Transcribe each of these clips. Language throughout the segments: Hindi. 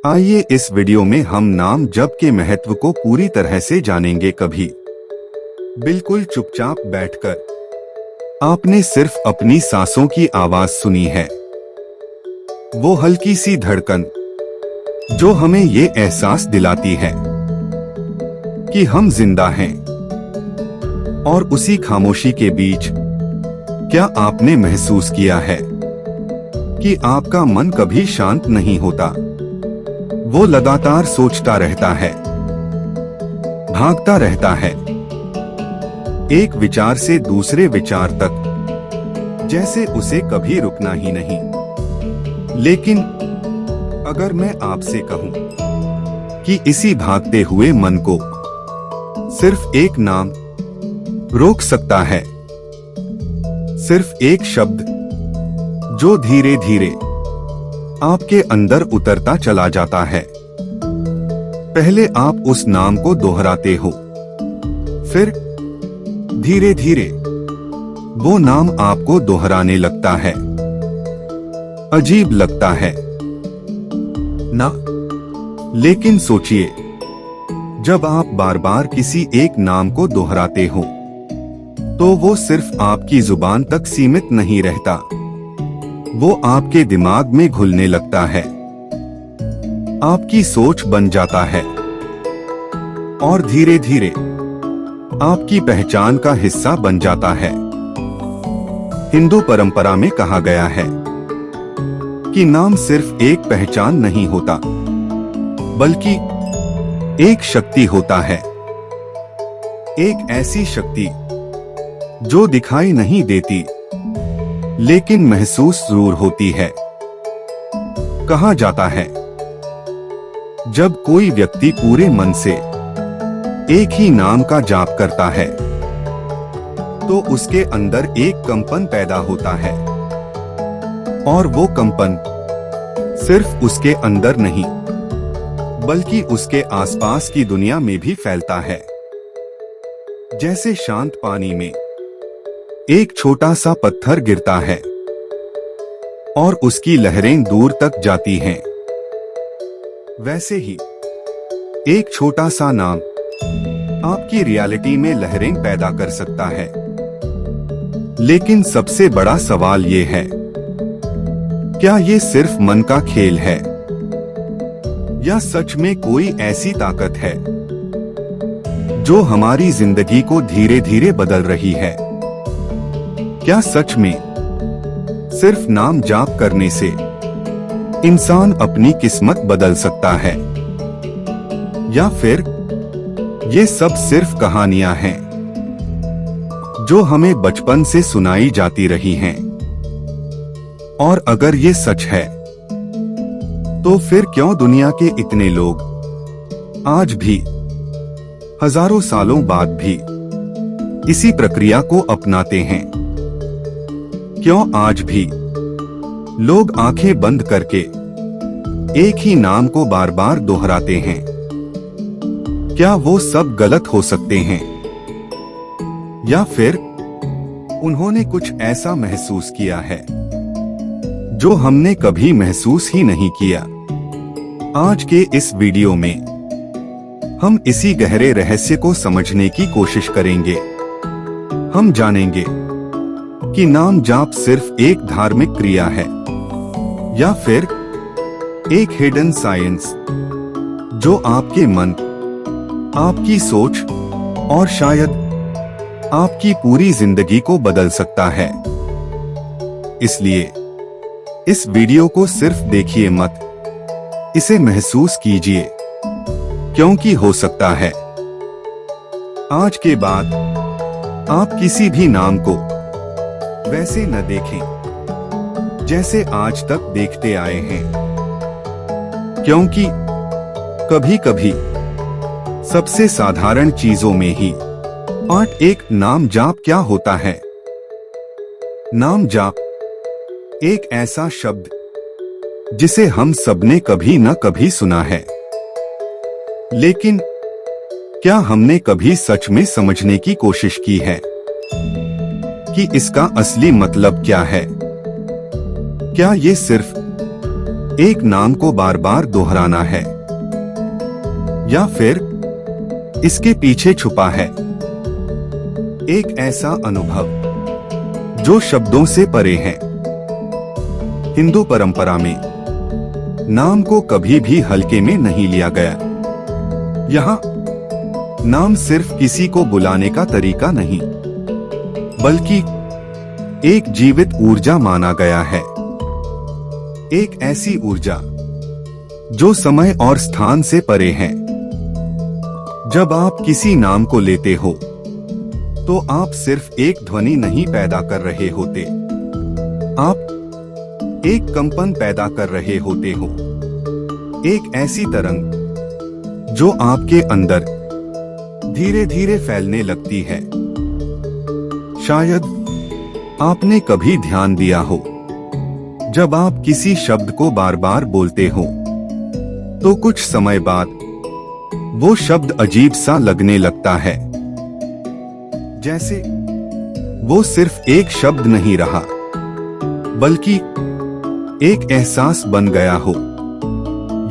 आइए इस वीडियो में हम नाम जप के महत्व को पूरी तरह से जानेंगे। कभी बिल्कुल चुपचाप बैठकर आपने सिर्फ अपनी सांसों की आवाज सुनी है, वो हल्की सी धड़कन जो हमें ये एहसास दिलाती है कि हम जिंदा हैं। और उसी खामोशी के बीच क्या आपने महसूस किया है कि आपका मन कभी शांत नहीं होता? वो लगातार सोचता रहता है, भागता रहता है, एक विचार से दूसरे विचार तक, जैसे उसे कभी रुकना ही नहीं। लेकिन अगर मैं आपसे कहूं कि इसी भागते हुए मन को सिर्फ एक नाम रोक सकता है, सिर्फ एक शब्द जो धीरे धीरे आपके अंदर उतरता चला जाता है। पहले आप उस नाम को दोहराते हो, फिर धीरे धीरे वो नाम आपको दोहराने लगता है। अजीब लगता है ना? लेकिन सोचिए, जब आप बार बार किसी एक नाम को दोहराते हो तो वो सिर्फ आपकी जुबान तक सीमित नहीं रहता, वो आपके दिमाग में घुलने लगता है, आपकी सोच बन जाता है और धीरे धीरे आपकी पहचान का हिस्सा बन जाता है। हिंदू परंपरा में कहा गया है कि नाम सिर्फ एक पहचान नहीं होता, बल्कि एक शक्ति होता है। एक ऐसी शक्ति जो दिखाई नहीं देती लेकिन महसूस जरूर होती है। कहा जाता है जब कोई व्यक्ति पूरे मन से एक ही नाम का जाप करता है तो उसके अंदर एक कंपन पैदा होता है, और वो कंपन सिर्फ उसके अंदर नहीं बल्कि उसके आसपास की दुनिया में भी फैलता है। जैसे शांत पानी में एक छोटा सा पत्थर गिरता है और उसकी लहरें दूर तक जाती हैं, वैसे ही एक छोटा सा नाम आपकी रियलिटी में लहरें पैदा कर सकता है। लेकिन सबसे बड़ा सवाल ये है, क्या ये सिर्फ मन का खेल है या सच में कोई ऐसी ताकत है जो हमारी जिंदगी को धीरे धीरे बदल रही है? क्या सच में सिर्फ नाम जाप करने से इंसान अपनी किस्मत बदल सकता है, या फिर ये सब सिर्फ कहानियां हैं जो हमें बचपन से सुनाई जाती रही हैं? और अगर ये सच है तो फिर क्यों दुनिया के इतने लोग आज भी, हजारों सालों बाद भी इसी प्रक्रिया को अपनाते हैं? क्यों आज भी लोग आंखें बंद करके एक ही नाम को बार बार दोहराते हैं? क्या वो सब गलत हो सकते हैं, या फिर उन्होंने कुछ ऐसा महसूस किया है जो हमने कभी महसूस ही नहीं किया? आज के इस वीडियो में हम इसी गहरे रहस्य को समझने की कोशिश करेंगे। हम जानेंगे कि नाम जाप सिर्फ एक धार्मिक क्रिया है या फिर एक हिडन साइंस जो आपके मन, आपकी सोच और शायद आपकी पूरी जिंदगी को बदल सकता है। इसलिए इस वीडियो को सिर्फ देखिए मत, इसे महसूस कीजिए, क्योंकि हो सकता है आज के बाद आप किसी भी नाम को वैसे न देखें जैसे आज तक देखते आए हैं। क्योंकि कभी कभी सबसे साधारण चीजों में ही एक नाम जाप क्या होता है? नाम जाप एक ऐसा शब्द जिसे हम सबने कभी न कभी सुना है, लेकिन क्या हमने कभी सच में समझने की कोशिश की है कि इसका असली मतलब क्या है? क्या ये सिर्फ एक नाम को बार बार दोहराना है, या फिर इसके पीछे छुपा है एक ऐसा अनुभव जो शब्दों से परे है। हिंदू परंपरा में नाम को कभी भी हल्के में नहीं लिया गया। यहाँ नाम सिर्फ किसी को बुलाने का तरीका नहीं, बल्कि एक जीवित ऊर्जा माना गया है। एक ऐसी ऊर्जा जो समय और स्थान से परे है। जब आप किसी नाम को लेते हो तो आप सिर्फ एक ध्वनि नहीं पैदा कर रहे होते, आप एक कंपन पैदा कर रहे होते हो, एक ऐसी तरंग जो आपके अंदर धीरे धीरे फैलने लगती है। शायद आपने कभी ध्यान दिया हो, जब आप किसी शब्द को बार बार बोलते हो तो कुछ समय बाद वो शब्द अजीब सा लगने लगता है, जैसे वो सिर्फ एक शब्द नहीं रहा, बल्कि एक एहसास बन गया हो।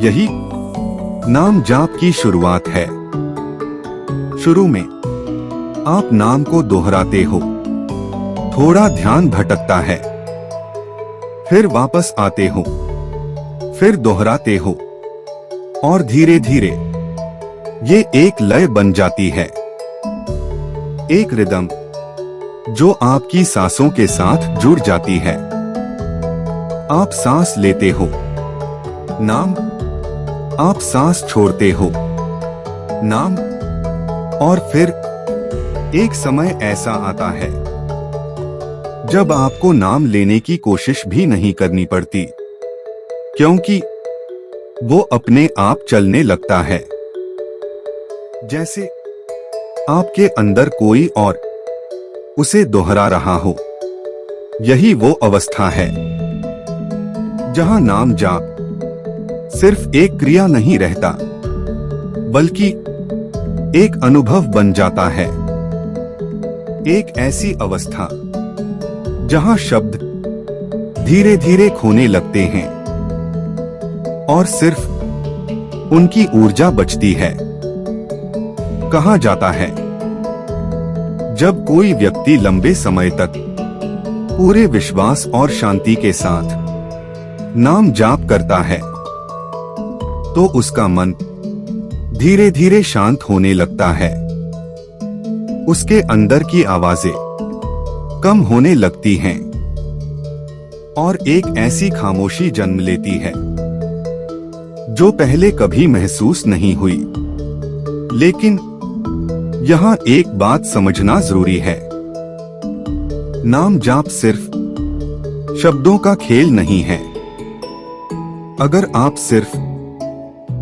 यही नाम जाप की शुरुआत है। शुरू में आप नाम को दोहराते हो, थोड़ा ध्यान भटकता है, फिर वापस आते हो, फिर दोहराते हो, और धीरे धीरे ये एक लय बन जाती है, एक रिदम जो आपकी सांसों के साथ जुड़ जाती है। आप सांस लेते हो, नाम, आप सांस छोड़ते हो, नाम, और फिर एक समय ऐसा आता है जब आपको नाम लेने की कोशिश भी नहीं करनी पड़ती, क्योंकि वो अपने आप चलने लगता है। जैसे आपके अंदर कोई और उसे दोहरा रहा हो। यही वो अवस्था है जहां नाम जाप सिर्फ एक क्रिया नहीं रहता, बल्कि एक अनुभव बन जाता है। एक ऐसी अवस्था जहां शब्द धीरे धीरे खोने लगते हैं और सिर्फ उनकी ऊर्जा बचती है। कहा जाता है, जब कोई व्यक्ति लंबे समय तक पूरे विश्वास और शांति के साथ नाम जाप करता है, तो उसका मन धीरे धीरे शांत होने लगता है। उसके अंदर की आवाजें कम होने लगती हैं और एक ऐसी खामोशी जन्म लेती है जो पहले कभी महसूस नहीं हुई। लेकिन यहाँ एक बात समझना जरूरी है, नाम जाप सिर्फ शब्दों का खेल नहीं है। अगर आप सिर्फ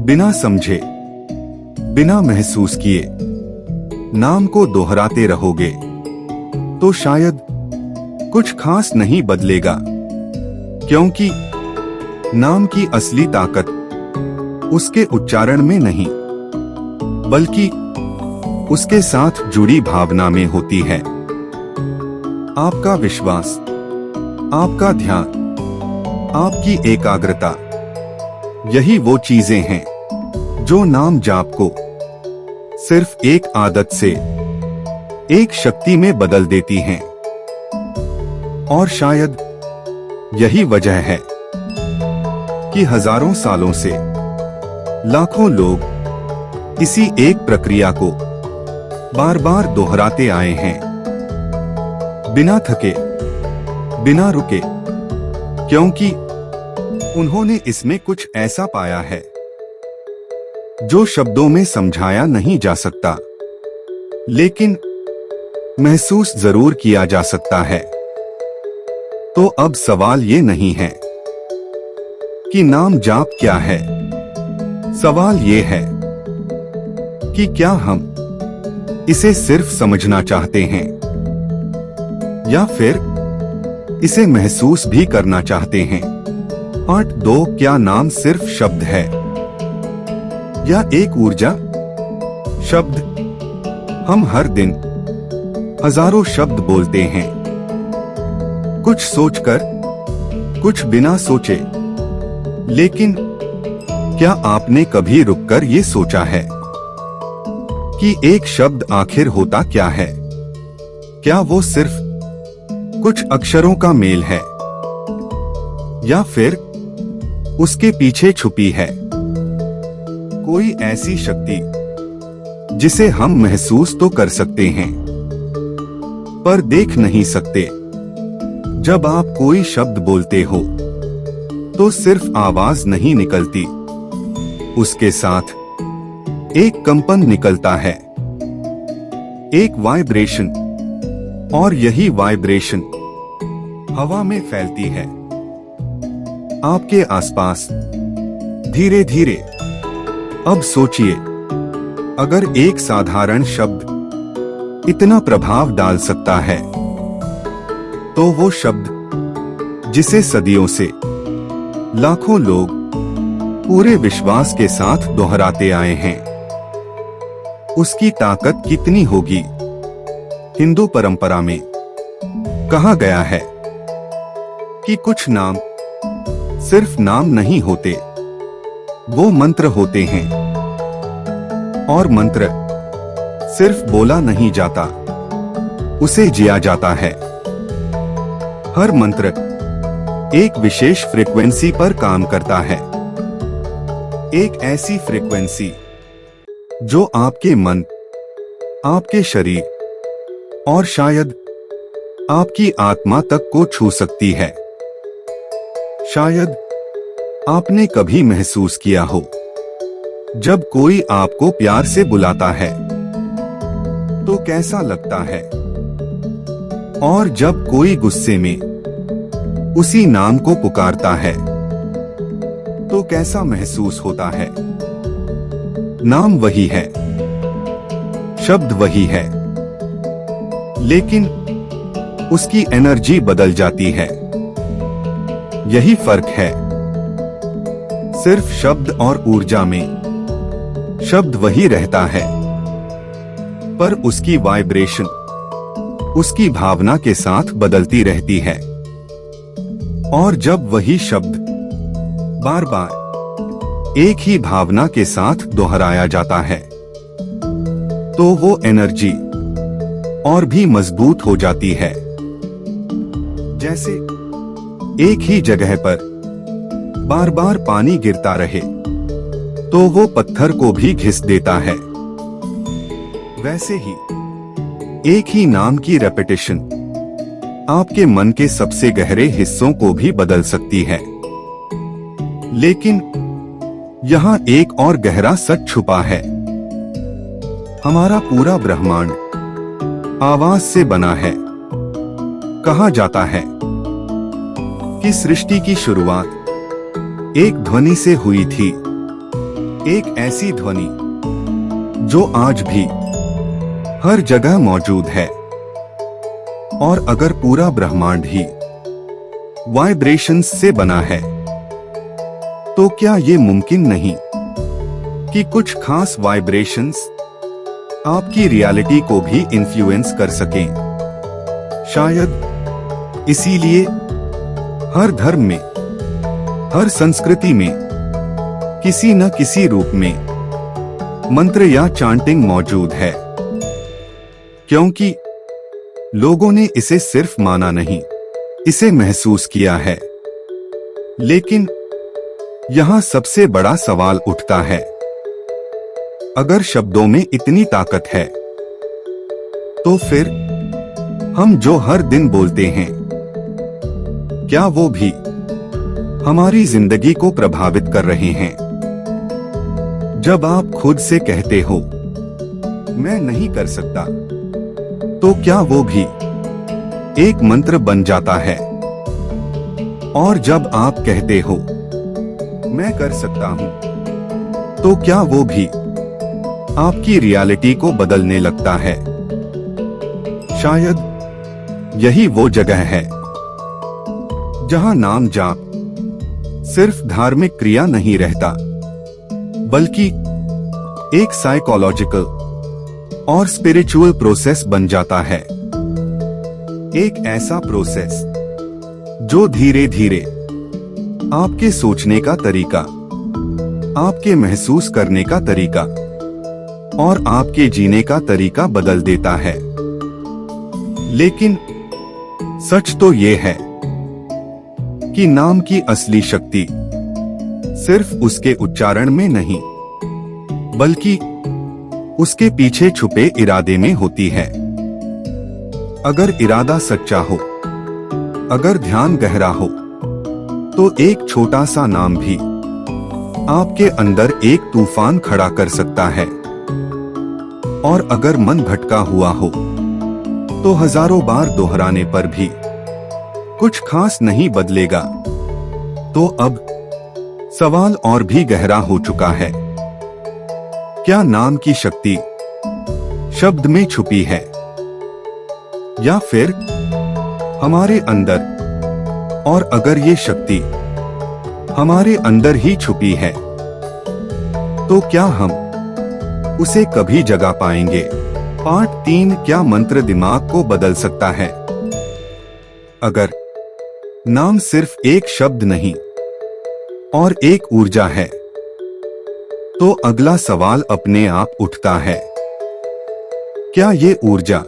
बिना समझे, बिना महसूस किए नाम को दोहराते रहोगे, तो शायद कुछ खास नहीं बदलेगा, क्योंकि नाम की असली ताकत उसके उच्चारण में नहीं, बल्कि उसके साथ जुड़ी भावना में होती है। आपका विश्वास, आपका ध्यान, आपकी एकाग्रता, यही वो चीजें हैं जो नाम जाप को सिर्फ एक आदत से एक शक्ति में बदल देती हैं। और शायद यही वजह है कि हजारों सालों से लाखों लोग इसी एक प्रक्रिया को बार बार दोहराते आए हैं, बिना थके, बिना रुके, क्योंकि उन्होंने इसमें कुछ ऐसा पाया है जो शब्दों में समझाया नहीं जा सकता, लेकिन महसूस जरूर किया जा सकता है। तो अब सवाल ये नहीं है कि नाम जाप क्या है, सवाल ये है कि क्या हम इसे सिर्फ समझना चाहते हैं, या फिर इसे महसूस भी करना चाहते हैं। पार्ट 2, क्या नाम सिर्फ शब्द है या एक ऊर्जा? शब्द, हम हर दिन हजारों शब्द बोलते हैं, कुछ सोचकर, कुछ बिना सोचे, लेकिन क्या आपने कभी रुककर ये सोचा है कि एक शब्द आखिर होता क्या है? क्या वो सिर्फ कुछ अक्षरों का मेल है, या फिर उसके पीछे छुपी है कोई ऐसी शक्ति जिसे हम महसूस तो कर सकते हैं पर देख नहीं सकते? जब आप कोई शब्द बोलते हो तो सिर्फ आवाज नहीं निकलती, उसके साथ एक कंपन निकलता है, एक वाइब्रेशन, और यही वाइब्रेशन हवा में फैलती है आपके आसपास धीरे धीरे। अब सोचिए, अगर एक साधारण शब्द इतना प्रभाव डाल सकता है, तो वो शब्द जिसे सदियों से लाखों लोग पूरे विश्वास के साथ दोहराते आए हैं, उसकी ताकत कितनी होगी? हिंदू परंपरा में कहा गया है कि कुछ नाम सिर्फ नाम नहीं होते, वो मंत्र होते हैं, और मंत्र सिर्फ बोला नहीं जाता, उसे जिया जाता है। हर मंत्र एक विशेष फ्रीक्वेंसी पर काम करता है, एक ऐसी फ्रीक्वेंसी जो आपके मन, आपके शरीर और शायद आपकी आत्मा तक को छू सकती है। शायद आपने कभी महसूस किया हो, जब कोई आपको प्यार से बुलाता है तो कैसा लगता है, और जब कोई गुस्से में उसी नाम को पुकारता है तो कैसा महसूस होता है। नाम वही है, शब्द वही है, लेकिन उसकी एनर्जी बदल जाती है। यही फर्क है, सिर्फ शब्द और ऊर्जा में शब्द वही रहता है, पर उसकी वाइब्रेशन उसकी भावना के साथ बदलती रहती है। और जब वही शब्द बार बार एक ही भावना के साथ दोहराया जाता है, तो वो एनर्जी और भी मजबूत हो जाती है। जैसे एक ही जगह पर बार बार पानी गिरता रहे तो वो पत्थर को भी घिस देता है, वैसे ही एक ही नाम की रेपिटेशन आपके मन के सबसे गहरे हिस्सों को भी बदल सकती है। लेकिन यहाँ एक और गहरा सच छुपा है। हमारा पूरा ब्रह्मांड आवाज से बना है। कहा जाता है कि सृष्टि की शुरुआत एक ध्वनि से हुई थी, एक ऐसी ध्वनि जो आज भी हर जगह मौजूद है। और अगर पूरा ब्रह्मांड ही वाइब्रेशंस से बना है, तो क्या ये मुमकिन नहीं कि कुछ खास वाइब्रेशंस आपकी रियलिटी को भी इन्फ्लुएंस कर सकें? शायद इसीलिए हर धर्म में, हर संस्कृति में किसी न किसी रूप में मंत्र या चांटिंग मौजूद है, क्योंकि लोगों ने इसे सिर्फ माना नहीं, इसे महसूस किया है। लेकिन यहाँ सबसे बड़ा सवाल उठता है, अगर शब्दों में इतनी ताकत है, तो फिर हम जो हर दिन बोलते हैं, क्या वो भी हमारी जिंदगी को प्रभावित कर रहे हैं? जब आप खुद से कहते हो मैं नहीं कर सकता, तो क्या वो भी एक मंत्र बन जाता है? और जब आप कहते हो मैं कर सकता हूं, तो क्या वो भी आपकी रियलिटी को बदलने लगता है? शायद यही वो जगह है जहां नाम जाप सिर्फ धार्मिक क्रिया नहीं रहता, बल्कि एक साइकोलॉजिकल और स्पिरिचुअल प्रोसेस बन जाता है। एक ऐसा प्रोसेस जो धीरे धीरे आपके सोचने का तरीका, आपके महसूस करने का तरीका और आपके जीने का तरीका बदल देता है। लेकिन सच तो ये है कि नाम की असली शक्ति सिर्फ उसके उच्चारण में नहीं, बल्कि उसके पीछे छुपे इरादे में होती है। अगर इरादा सच्चा हो, अगर ध्यान गहरा हो, तो एक छोटा सा नाम भी आपके अंदर एक तूफान खड़ा कर सकता है। और अगर मन भटका हुआ हो, तो हजारों बार दोहराने पर भी कुछ खास नहीं बदलेगा। तो अब सवाल और भी गहरा हो चुका है। क्या नाम की शक्ति शब्द में छुपी है, या फिर हमारे अंदर? और अगर ये शक्ति हमारे अंदर ही छुपी है, तो क्या हम उसे कभी जगा पाएंगे? पार्ट 3, क्या मंत्र दिमाग को बदल सकता है? अगर नाम सिर्फ एक शब्द नहीं और एक ऊर्जा है, तो अगला सवाल अपने आप उठता है, क्या ये ऊर्जा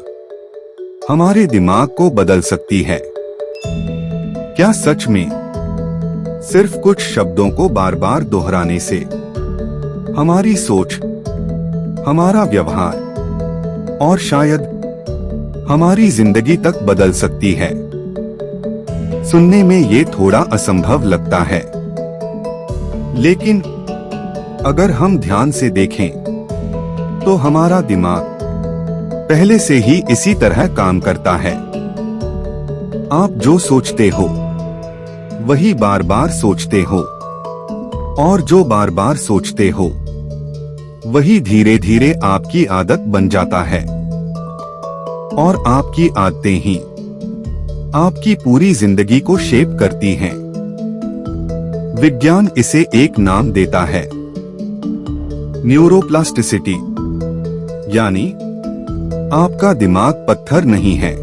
हमारे दिमाग को बदल सकती है? क्या सच में सिर्फ कुछ शब्दों को बार बार दोहराने से हमारी सोच, हमारा व्यवहार और शायद हमारी जिंदगी तक बदल सकती है? सुनने में ये थोड़ा असंभव लगता है, लेकिन अगर हम ध्यान से देखें तो हमारा दिमाग पहले से ही इसी तरह काम करता है। आप जो सोचते हो वही बार बार सोचते हो, और जो बार बार सोचते हो वही धीरे धीरे आपकी आदत बन जाता है। और आपकी आदतें ही आपकी पूरी जिंदगी को शेप करती हैं। विज्ञान इसे एक नाम देता है, न्यूरोप्लास्टिसिटी। यानी आपका दिमाग पत्थर नहीं है,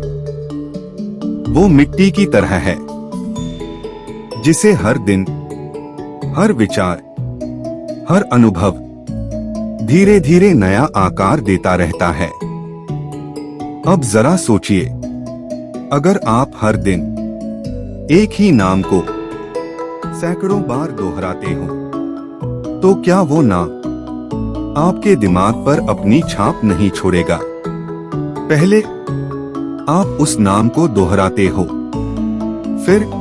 वो मिट्टी की तरह है, जिसे हर दिन, हर विचार, हर अनुभव धीरे धीरे नया आकार देता रहता है। अब जरा सोचिए, अगर आप हर दिन एक ही नाम को सैकड़ों बार दोहराते हो, तो क्या वो नाम आपके दिमाग पर अपनी छाप नहीं छोड़ेगा? पहले आप उस नाम को दोहराते हो, फिर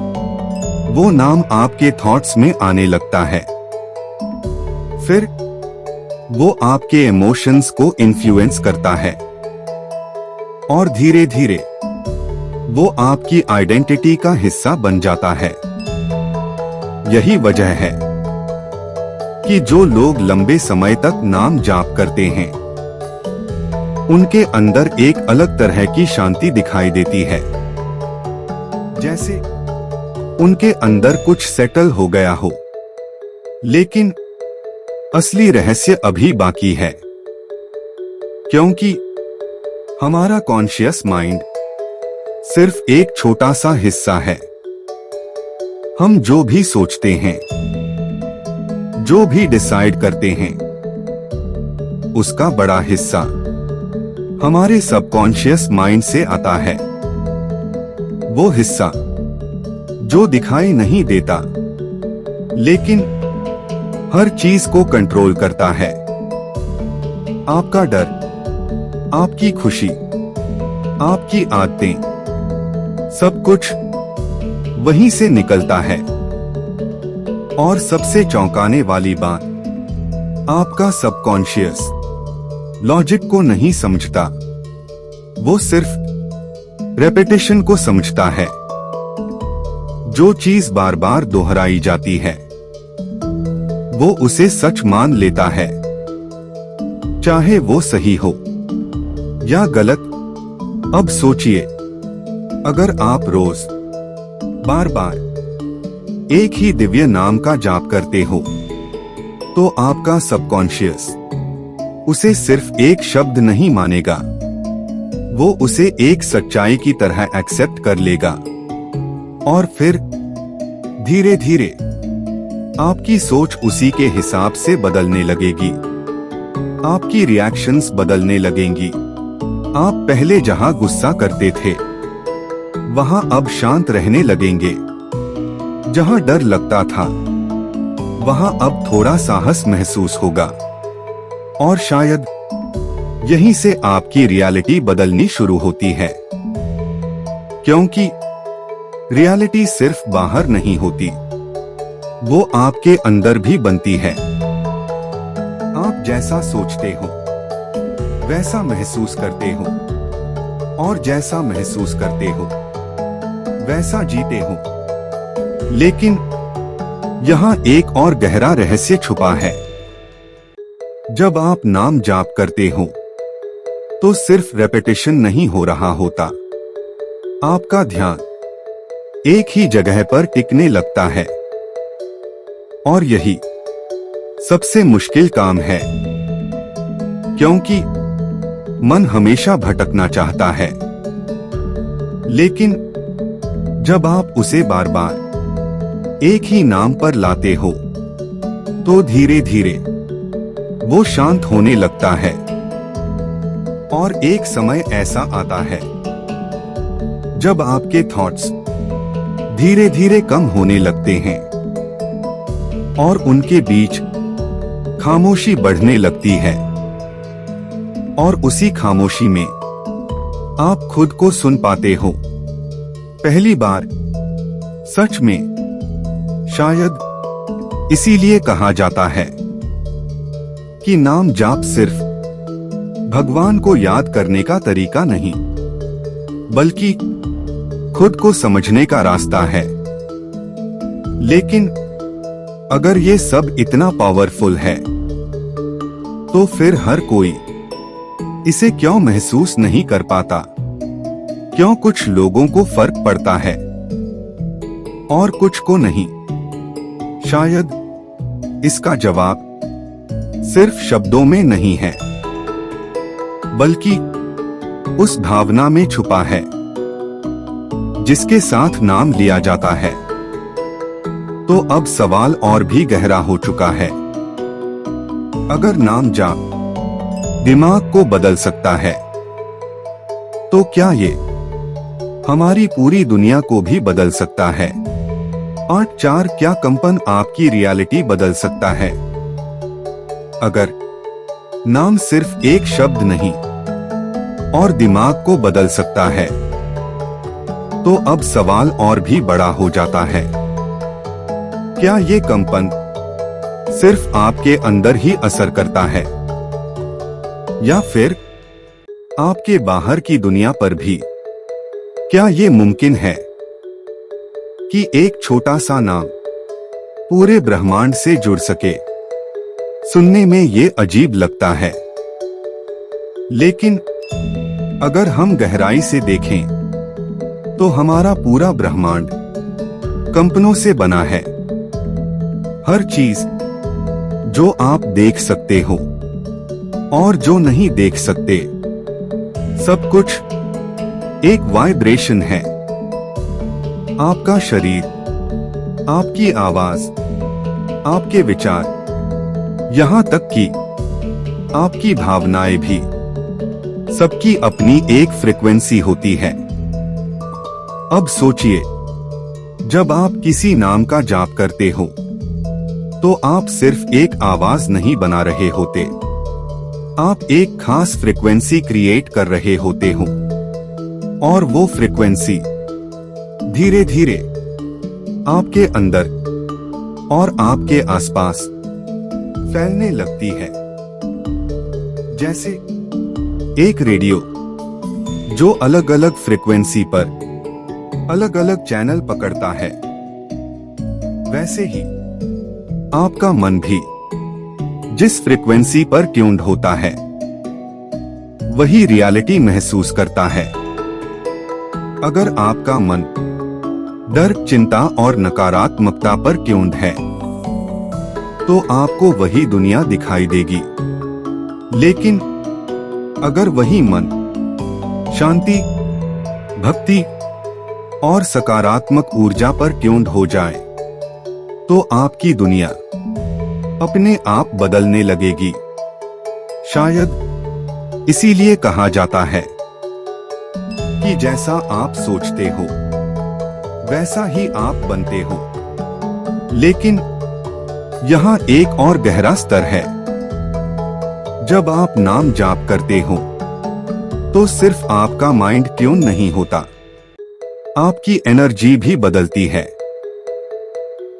वो नाम आपके थॉट्स में आने लगता है, फिर वो आपके इमोशंस को इन्फ्लुएंस करता है, और धीरे धीरे वो आपकी आइडेंटिटी का हिस्सा बन जाता है। यही वजह है कि जो लोग लंबे समय तक नाम जाप करते हैं, उनके अंदर एक अलग तरह की शांति दिखाई देती है, जैसे उनके अंदर कुछ सेटल हो गया हो। लेकिन असली रहस्य अभी बाकी है, क्योंकि हमारा कॉन्शियस माइंड सिर्फ एक छोटा सा हिस्सा है। हम जो भी सोचते हैं, जो भी डिसाइड करते हैं, उसका बड़ा हिस्सा हमारे सबकॉन्शियस माइंड से आता है। वो हिस्सा जो दिखाई नहीं देता, लेकिन हर चीज को कंट्रोल करता है। आपका डर, आपकी खुशी, आपकी आदतें, सब कुछ वहीं से निकलता है। और सबसे चौंकाने वाली बात, आपका सबकॉन्शियस लॉजिक को नहीं समझता, वो सिर्फ रेपिटेशन को समझता है। जो चीज बार बार दोहराई जाती है, वो उसे सच मान लेता है, चाहे वो सही हो या गलत। अब सोचिए, अगर आप रोज बार बार एक ही दिव्य नाम का जाप करते हो, तो आपका सबकॉन्शियस उसे सिर्फ एक शब्द नहीं मानेगा, वो उसे एक सच्चाई की तरह एक्सेप्ट कर लेगा। और फिर धीरे धीरे आपकी सोच उसी के हिसाब से बदलने लगेगी। आपकी रिएक्शंस बदलने लगेंगी। आप पहले जहां गुस्सा करते थे वहां अब शांत रहने लगेंगे। जहां डर लगता था वहां अब थोड़ा साहस महसूस होगा। और शायद यहीं से आपकी रियलिटी बदलनी शुरू होती है, क्योंकि रियलिटी सिर्फ बाहर नहीं होती, वो आपके अंदर भी बनती है। आप जैसा सोचते हो वैसा महसूस करते हो, और जैसा महसूस करते हो वैसा जीते हो। लेकिन यहाँ एक और गहरा रहस्य छुपा है। जब आप नाम जाप करते हो तो सिर्फ रेपिटेशन नहीं हो रहा होता, आपका ध्यान एक ही जगह पर टिकने लगता है। और यही सबसे मुश्किल काम है, क्योंकि मन हमेशा भटकना चाहता है। लेकिन जब आप उसे बार बार एक ही नाम पर लाते हो तो धीरे धीरे वो शांत होने लगता है। और एक समय ऐसा आता है जब आपके थॉट्स धीरे धीरे कम होने लगते हैं और उनके बीच खामोशी बढ़ने लगती है। और उसी खामोशी में आप खुद को सुन पाते हो पहली बार। सच में शायद इसीलिए कहा जाता है कि नाम जाप सिर्फ भगवान को याद करने का तरीका नहीं, बल्कि खुद को समझने का रास्ता है। लेकिन अगर ये सब इतना पावरफुल है तो फिर हर कोई इसे क्यों महसूस नहीं कर पाता? क्यों कुछ लोगों को फर्क पड़ता है और कुछ को नहीं? शायद इसका जवाब सिर्फ शब्दों में नहीं है, बल्कि उस भावना में छुपा है जिसके साथ नाम लिया जाता है। तो अब सवाल और भी गहरा हो चुका है। अगर नाम जाप दिमाग को बदल सकता है, तो क्या ये हमारी पूरी दुनिया को भी बदल सकता है? 8-4 क्या कंपन आपकी रियलिटी बदल सकता है? अगर नाम सिर्फ एक शब्द नहीं और दिमाग को बदल सकता है, तो अब सवाल और भी बड़ा हो जाता है। क्या ये कंपन सिर्फ आपके अंदर ही असर करता है, या फिर आपके बाहर की दुनिया पर भी? क्या ये मुमकिन है कि एक छोटा सा नाम पूरे ब्रह्मांड से जुड़ सके? सुनने में ये अजीब लगता है, लेकिन अगर हम गहराई से देखें तो हमारा पूरा ब्रह्मांड कंपनों से बना है। हर चीज जो आप देख सकते हो और जो नहीं देख सकते, सब कुछ एक वाइब्रेशन है। आपका शरीर, आपकी आवाज, आपके विचार, यहाँ तक कि आपकी भावनाएं भी, सबकी अपनी एक फ्रीक्वेंसी होती है। अब सोचिए, जब आप किसी नाम का जाप करते हो तो आप सिर्फ एक आवाज नहीं बना रहे होते, आप एक खास फ्रीक्वेंसी क्रिएट कर रहे होते हो। और वो फ्रीक्वेंसी धीरे धीरे आपके अंदर और आपके आसपास फैलने लगती है, जैसे एक रेडियो जो अलग अलग फ्रीक्वेंसी पर अलग अलग चैनल पकड़ता है। वैसे ही आपका मन भी जिस फ्रीक्वेंसी पर ट्यून्ड होता है, वही रियलिटी महसूस करता है। अगर आपका मन डर, चिंता और नकारात्मकता पर ट्यून्ड है, तो आपको वही दुनिया दिखाई देगी। लेकिन अगर वही मन शांति, भक्ति और सकारात्मक ऊर्जा पर ट्यून्ड हो जाए, तो आपकी दुनिया अपने आप बदलने लगेगी। शायद इसीलिए कहा जाता है कि जैसा आप सोचते हो वैसा ही आप बनते हो। लेकिन यहाँ एक और गहरा स्तर है। जब आप नाम जाप करते हो तो सिर्फ आपका माइंड ट्यून नहीं होता, आपकी एनर्जी भी बदलती है।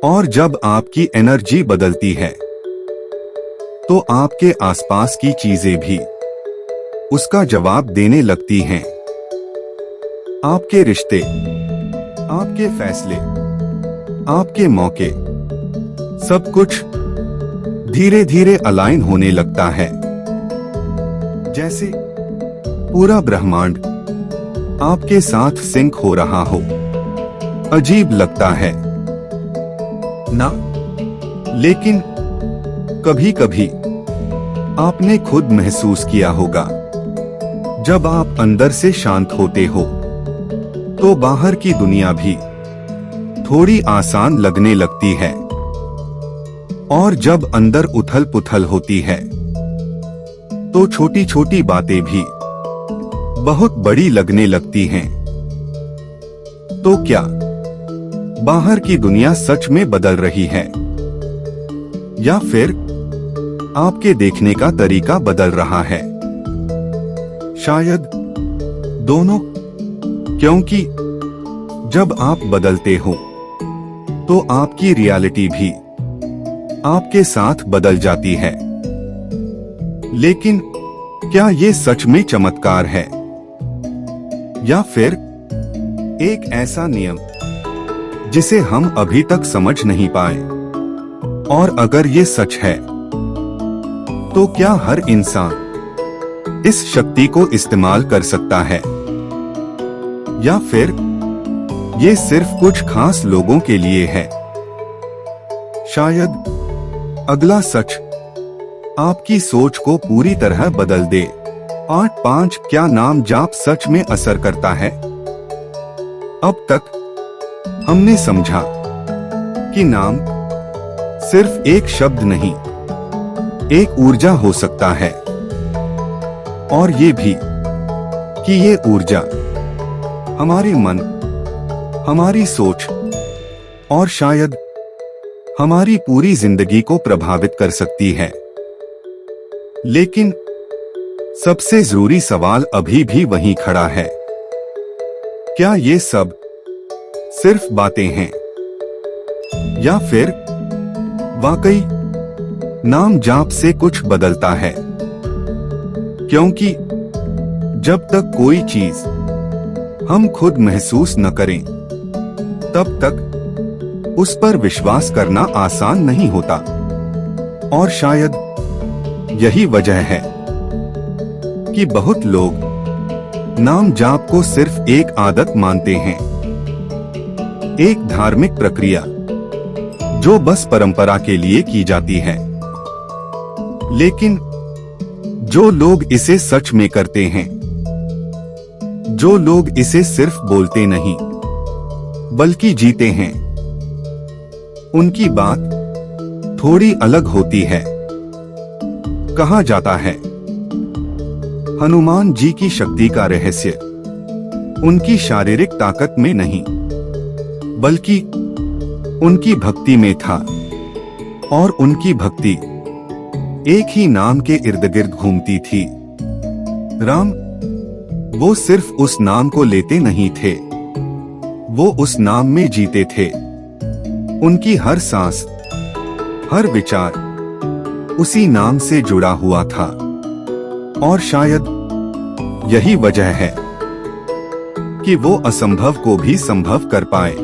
और जब आपकी एनर्जी बदलती है तो आपके आसपास की चीजें भी उसका जवाब देने लगती हैं। आपके रिश्ते, आपके फैसले, आपके मौके, सब कुछ धीरे धीरे अलाइन होने लगता है। जैसे पूरा ब्रह्मांड आपके साथ सिंक हो रहा हो। अजीब लगता है ना? लेकिन कभी कभी आपने खुद महसूस किया होगा, जब आप अंदर से शांत होते हो तो बाहर की दुनिया भी थोड़ी आसान लगने लगती है। और जब अंदर उथल पुथल होती है तो छोटी छोटी बातें भी बहुत बड़ी लगने लगती हैं। तो क्या बाहर की दुनिया सच में बदल रही है, या फिर आपके देखने का तरीका बदल रहा है? शायद दोनों, क्योंकि जब आप बदलते हो तो आपकी रियलिटी भी आपके साथ बदल जाती है। लेकिन क्या ये सच में चमत्कार है, या फिर एक ऐसा नियम जिसे हम अभी तक समझ नहीं पाए? और अगर ये सच है तो क्या हर इंसान इस शक्ति को इस्तेमाल कर सकता है, या फिर ये सिर्फ कुछ खास लोगों के लिए है? शायद अगला सच आपकी सोच को पूरी तरह बदल दे। 8.5 क्या नाम जाप सच में असर करता है? अब तक हमने समझा कि नाम सिर्फ एक शब्द नहीं, एक ऊर्जा हो सकता है। और ये भी कि ये ऊर्जा हमारे मन, हमारी सोच और शायद हमारी पूरी जिंदगी को प्रभावित कर सकती है। लेकिन सबसे जरूरी सवाल अभी भी वहीं खड़ा है। क्या ये सब सिर्फ बातें हैं, या फिर वाकई नाम जाप से कुछ बदलता है? क्योंकि जब तक कोई चीज हम खुद महसूस न करें, तब तक उस पर विश्वास करना आसान नहीं होता। और शायद यही वजह है कि बहुत लोग नाम जाप को सिर्फ एक आदत मानते हैं, एक धार्मिक प्रक्रिया जो बस परंपरा के लिए की जाती है। लेकिन जो लोग इसे सच में करते हैं, जो लोग इसे सिर्फ बोलते नहीं बल्कि जीते हैं, उनकी बात थोड़ी अलग होती है। कहा जाता है हनुमान जी की शक्ति का रहस्य उनकी शारीरिक ताकत में नहीं, बल्कि उनकी भक्ति में था। और उनकी भक्ति एक ही नाम के इर्द गिर्द घूमती थी, राम। वो सिर्फ उस नाम को लेते नहीं थे, वो उस नाम में जीते थे। उनकी हर सांस, हर विचार उसी नाम से जुड़ा हुआ था। और शायद यही वजह है कि वो असंभव को भी संभव कर पाए।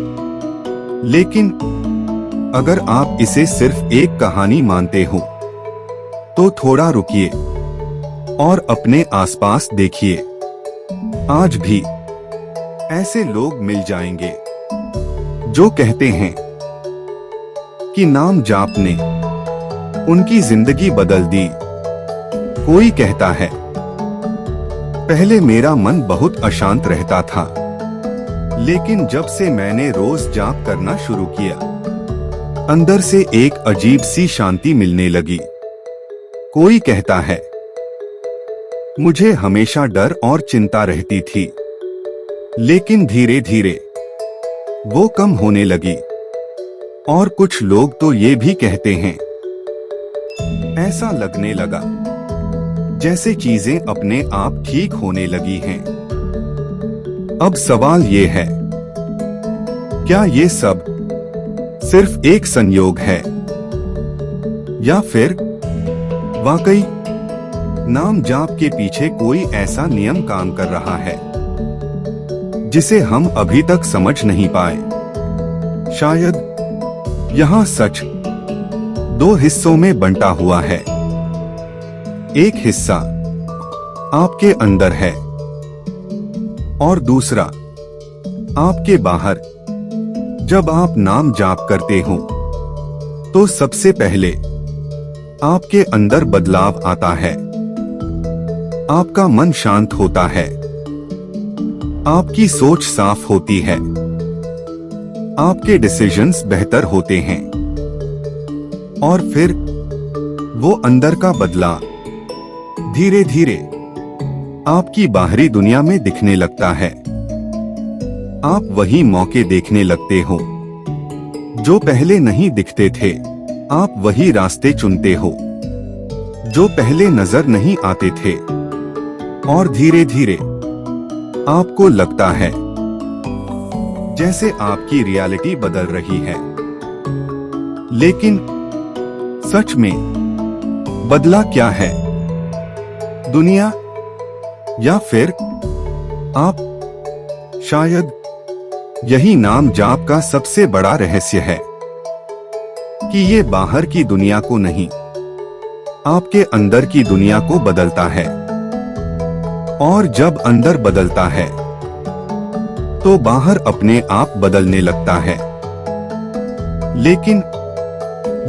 लेकिन अगर आप इसे सिर्फ एक कहानी मानते हो तो थोड़ा रुकिए और अपने आसपास देखिए। आज भी ऐसे लोग मिल जाएंगे जो कहते हैं कि नाम जाप ने उनकी जिंदगी बदल दी। कोई कहता है पहले मेरा मन बहुत अशांत रहता था, लेकिन जब से मैंने रोज जाप करना शुरू किया अंदर से एक अजीब सी शांति मिलने लगी। कोई कहता है, मुझे हमेशा डर और चिंता रहती थी, लेकिन धीरे धीरे वो कम होने लगी। और कुछ लोग तो ये भी कहते हैं, ऐसा लगने लगा जैसे चीजें अपने आप ठीक होने लगी हैं। अब सवाल ये है, क्या ये सब सिर्फ एक संयोग है, या फिर वाकई नाम जाप के पीछे कोई ऐसा नियम काम कर रहा है जिसे हम अभी तक समझ नहीं पाए? शायद यहाँ सच दो हिस्सों में बंटा हुआ है। एक हिस्सा आपके अंदर है और दूसरा आपके बाहर। जब आप नाम जाप करते हो तो सबसे पहले आपके अंदर बदलाव आता है। आपका मन शांत होता है, आपकी सोच साफ होती है, आपके डिसीजंस बेहतर होते हैं, और फिर वो अंदर का बदलाव धीरे धीरे आपकी बाहरी दुनिया में दिखने लगता है। आप वही मौके देखने लगते हो जो पहले नहीं दिखते थे। आप वही रास्ते चुनते हो जो पहले नजर नहीं आते थे, और धीरे धीरे आपको लगता है जैसे आपकी रियलिटी बदल रही है। लेकिन सच में बदला क्या है, दुनिया या फिर आप? शायद यही नाम जाप का सबसे बड़ा रहस्य है कि ये बाहर की दुनिया को नहीं, आपके अंदर की दुनिया को बदलता है। और जब अंदर बदलता है तो बाहर अपने आप बदलने लगता है। लेकिन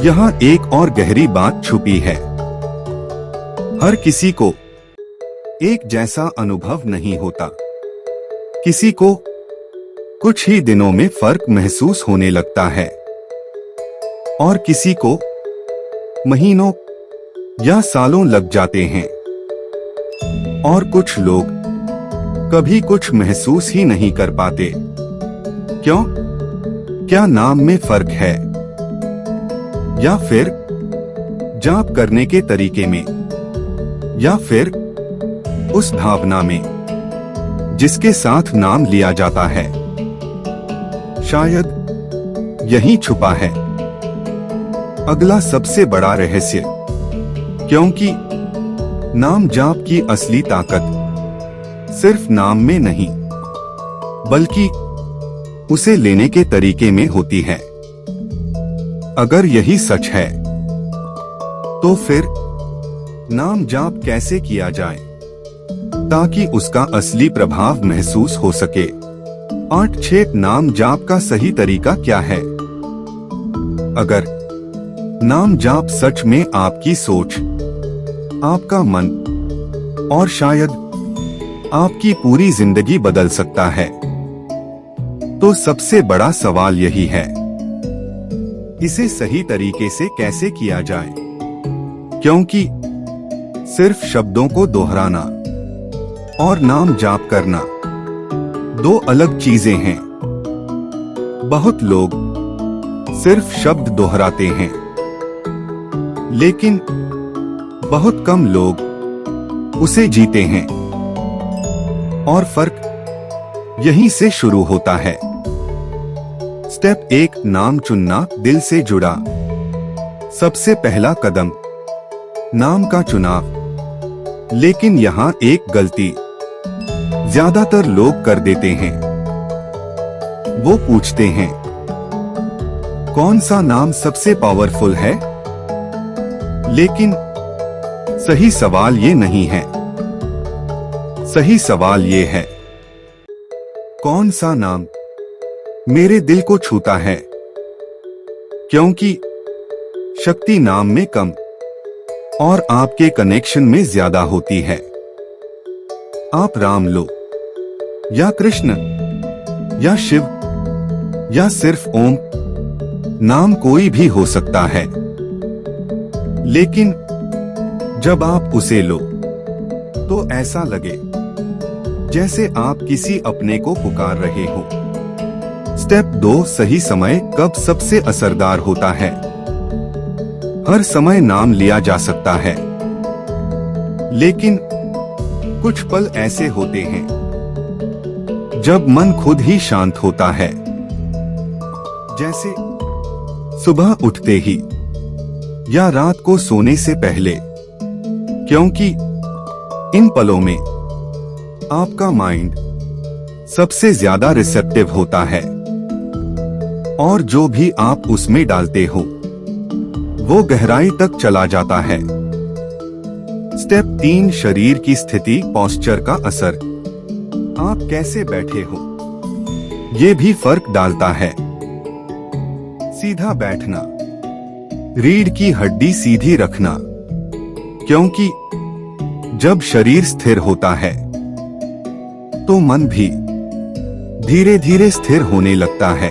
यहाँ एक और गहरी बात छुपी है। हर किसी को एक जैसा अनुभव नहीं होता। किसी को कुछ ही दिनों में फर्क महसूस होने लगता है, और किसी को महीनों या सालों लग जाते हैं, और कुछ लोग कभी कुछ महसूस ही नहीं कर पाते। क्यों? क्या नाम में फर्क है, या फिर जाप करने के तरीके में, या फिर उस भावना में जिसके साथ नाम लिया जाता है? शायद यही छुपा है अगला सबसे बड़ा रहस्य, क्योंकि नाम जाप की असली ताकत सिर्फ नाम में नहीं, बल्कि उसे लेने के तरीके में होती है। अगर यही सच है, तो फिर नाम जाप कैसे किया जाए ताकि उसका असली प्रभाव महसूस हो सके? 8-6 नाम जाप का सही तरीका क्या है? अगर नाम जाप सच में आपकी सोच, आपका मन और शायद आपकी पूरी जिंदगी बदल सकता है, तो सबसे बड़ा सवाल यही है, इसे सही तरीके से कैसे किया जाए? क्योंकि सिर्फ शब्दों को दोहराना और नाम जाप करना दो अलग चीजें हैं। बहुत लोग सिर्फ शब्द दोहराते हैं, लेकिन बहुत कम लोग उसे जीते हैं, और फर्क यहीं से शुरू होता है। स्टेप 1, नाम चुनना दिल से जुड़ा। सबसे पहला कदम नाम का चुनाव। लेकिन यहाँ एक गलती ज्यादातर लोग कर देते हैं। वो पूछते हैं, कौन सा नाम सबसे पावरफुल है? लेकिन सही सवाल ये नहीं है। सही सवाल ये है, कौन सा नाम मेरे दिल को छूता है? क्योंकि शक्ति नाम में कम और आपके कनेक्शन में ज्यादा होती है। आप राम लो, या कृष्ण, या शिव, या सिर्फ ओम, नाम कोई भी हो सकता है, लेकिन जब आप उसे लो तो ऐसा लगे जैसे आप किसी अपने को पुकार रहे हो। स्टेप 2, सही समय कब सबसे असरदार होता है। हर समय नाम लिया जा सकता है, लेकिन कुछ पल ऐसे होते हैं जब मन खुद ही शांत होता है, जैसे सुबह उठते ही या रात को सोने से पहले, क्योंकि इन पलों में आपका माइंड सबसे ज्यादा रिसेप्टिव होता है और जो भी आप उसमें डालते हो वो गहराई तक चला जाता है। स्टेप 3, शरीर की स्थिति, पोस्चर का असर। आप कैसे बैठे हो ये भी फर्क डालता है। सीधा बैठना, रीढ़ की हड्डी सीधी रखना, क्योंकि जब शरीर स्थिर होता है तो मन भी धीरे धीरे स्थिर होने लगता है।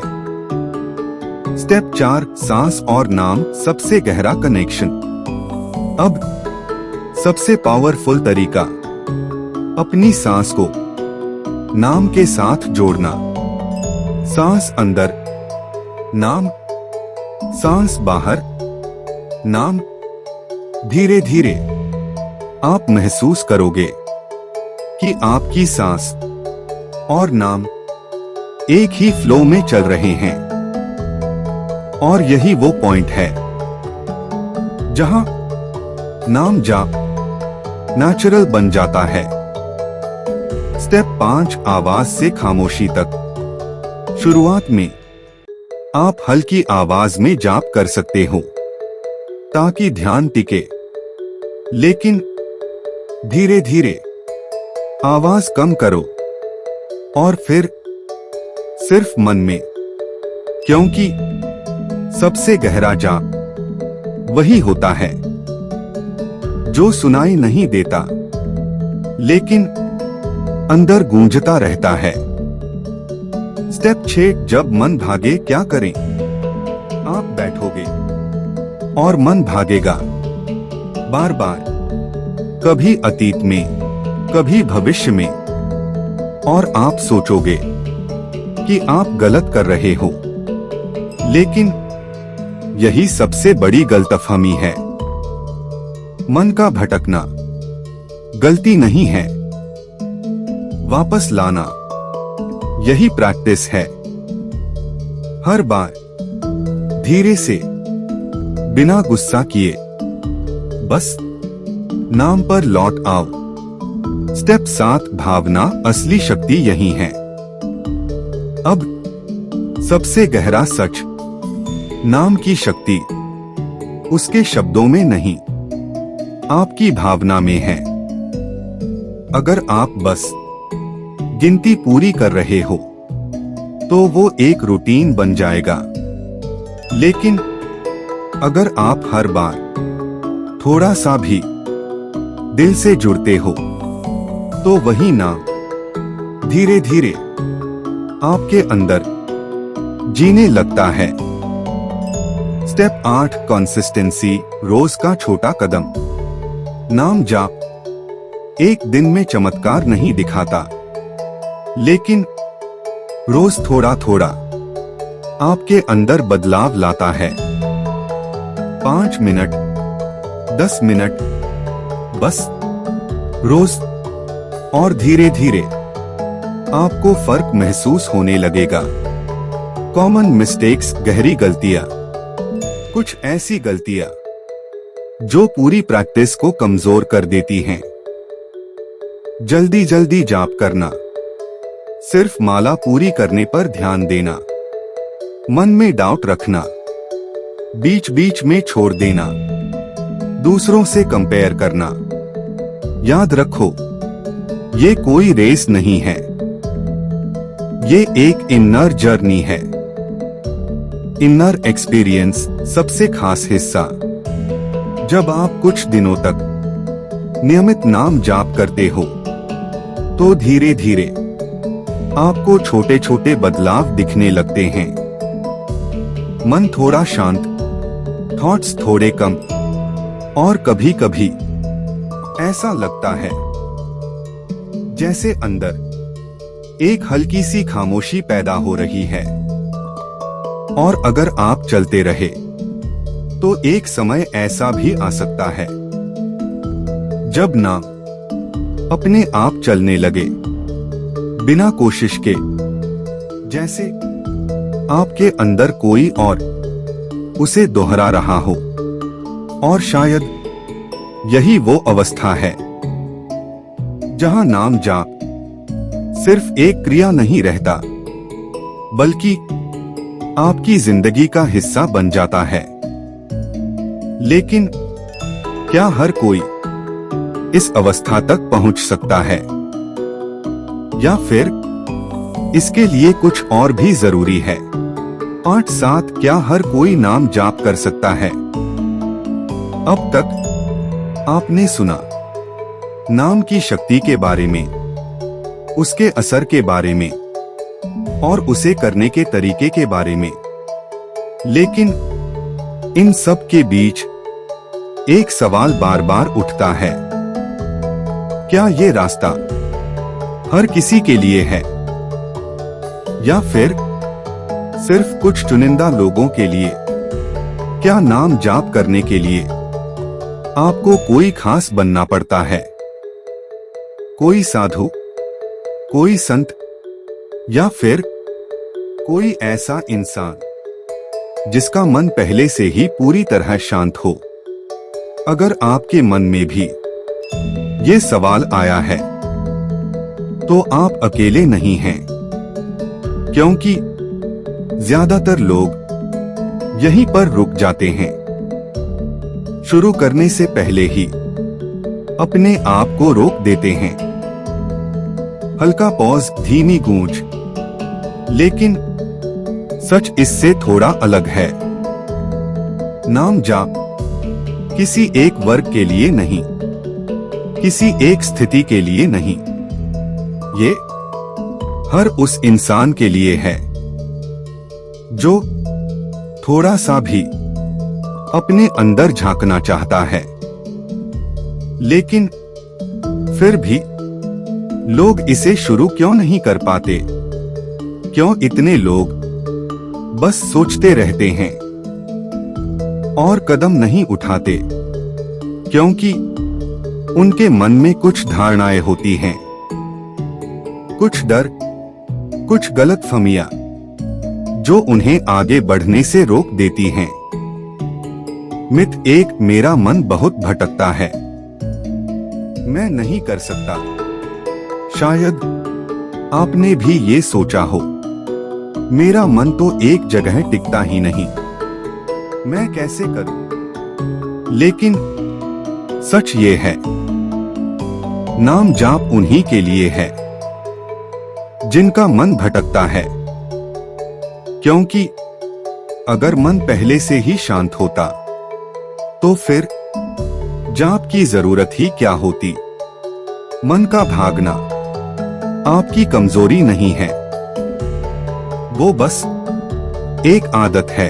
स्टेप 4, सांस और नाम, सबसे गहरा कनेक्शन। अब सबसे पावरफुल तरीका, अपनी सांस को नाम के साथ जोड़ना। सांस अंदर, नाम, सांस बाहर, नाम। धीरे धीरे आप महसूस करोगे कि आपकी सांस और नाम एक ही फ्लो में चल रहे हैं। और यही वो पॉइंट है जहां नाम जाप नेचुरल बन जाता है। स्टेप 5, आवाज से खामोशी तक। शुरुआत में आप हल्की आवाज में जाप कर सकते हो ताकि ध्यान टिके, लेकिन धीरे धीरे आवाज कम करो और फिर सिर्फ मन में, क्योंकि सबसे गहरा जाप वही होता है जो सुनाई नहीं देता लेकिन अंदर गूंजता रहता है। स्टेप 6, जब मन भागे क्या करें। आप बैठोगे और मन भागेगा बार बार, कभी अतीत में, कभी भविष्य में, और आप सोचोगे कि आप गलत कर रहे हो, लेकिन यही सबसे बड़ी गलतफहमी है। मन का भटकना गलती नहीं है, वापस लाना यही प्रैक्टिस है। हर बार धीरे से, बिना गुस्सा किए, बस नाम पर लौट आओ। स्टेप 7, भावना, असली शक्ति यही है। अब सबसे गहरा सच, नाम की शक्ति उसके शब्दों में नहीं, आपकी भावना में है। अगर आप बस गिनती पूरी कर रहे हो तो वो एक रूटीन बन जाएगा, लेकिन अगर आप हर बार थोड़ा सा भी दिल से जुड़ते हो तो वही नाम धीरे धीरे आपके अंदर जीने लगता है। स्टेप 8, कंसिस्टेंसी, रोज का छोटा कदम। नाम जाप एक दिन में चमत्कार नहीं दिखाता, लेकिन रोज थोड़ा थोड़ा आपके अंदर बदलाव लाता है। 5 मिनट, 10 मिनट, बस रोज, और धीरे धीरे आपको फर्क महसूस होने लगेगा। कॉमन मिस्टेक्स, गहरी गलतियां। कुछ ऐसी गलतियां जो पूरी प्रैक्टिस को कमजोर कर देती हैं। जल्दी जल्दी जाप करना, सिर्फ माला पूरी करने पर ध्यान देना, मन में डाउट रखना, बीच बीच में छोड़ देना, दूसरों से कंपेयर करना। याद रखो, ये कोई रेस नहीं है, ये एक इनर जर्नी है। इनर एक्सपीरियंस सबसे खास हिस्सा। जब आप कुछ दिनों तक नियमित नाम जाप करते हो तो धीरे धीरे आपको छोटे छोटे बदलाव दिखने लगते हैं। मन थोड़ा शांत, थॉट्स थोड़े कम, और कभी कभी ऐसा लगता है जैसे अंदर एक हल्की सी खामोशी पैदा हो रही है। और अगर आप चलते रहे तो एक समय ऐसा भी आ सकता है जब ना अपने आप चलने लगे, बिना कोशिश के, जैसे आपके अंदर कोई और उसे दोहरा रहा हो। और शायद यही वो अवस्था है जहां नाम जाप सिर्फ एक क्रिया नहीं रहता, बल्कि आपकी जिंदगी का हिस्सा बन जाता है। लेकिन क्या हर कोई इस अवस्था तक पहुंच सकता है, या फिर इसके लिए कुछ और भी जरूरी है? 8-7 क्या हर कोई नाम जाप कर सकता है? अब तक आपने सुना नाम की शक्ति के बारे में, उसके असर के बारे में, और उसे करने के तरीके के बारे में। लेकिन इन सब के बीच एक सवाल बार बार उठता है, क्या ये रास्ता हर किसी के लिए है, या फिर सिर्फ कुछ चुनिंदा लोगों के लिए? क्या नाम जाप करने के लिए आपको कोई खास बनना पड़ता है? कोई साधु, कोई संत, या फिर कोई ऐसा इंसान जिसका मन पहले से ही पूरी तरह शांत हो? अगर आपके मन में भी ये सवाल आया है तो आप अकेले नहीं हैं, क्योंकि ज्यादातर लोग यहीं पर रुक जाते हैं, शुरू करने से पहले ही अपने आप को रोक देते हैं। हल्का पॉज, धीमी गूंज, लेकिन सच इससे थोड़ा अलग है। नाम जाप किसी एक वर्ग के लिए नहीं, किसी एक स्थिति के लिए नहीं, ये हर उस इंसान के लिए है जो थोड़ा सा भी अपने अंदर झांकना चाहता है। लेकिन फिर भी लोग इसे शुरू क्यों नहीं कर पाते? क्यों इतने लोग बस सोचते रहते हैं और कदम नहीं उठाते? क्योंकि उनके मन में कुछ धारणाएं होती हैं, कुछ डर, कुछ गलतफहमियां जो उन्हें आगे बढ़ने से रोक देती हैं। मिथ 1, मेरा मन बहुत भटकता है, मैं नहीं कर सकता। शायद आपने भी ये सोचा हो, मेरा मन तो एक जगह टिकता ही नहीं, मैं कैसे करूं? लेकिन सच ये है, नाम जाप उन्हीं के लिए है जिनका मन भटकता है। क्योंकि अगर मन पहले से ही शांत होता तो फिर जाप की जरूरत ही क्या होती? मन का भागना आपकी कमजोरी नहीं है, वो बस एक आदत है।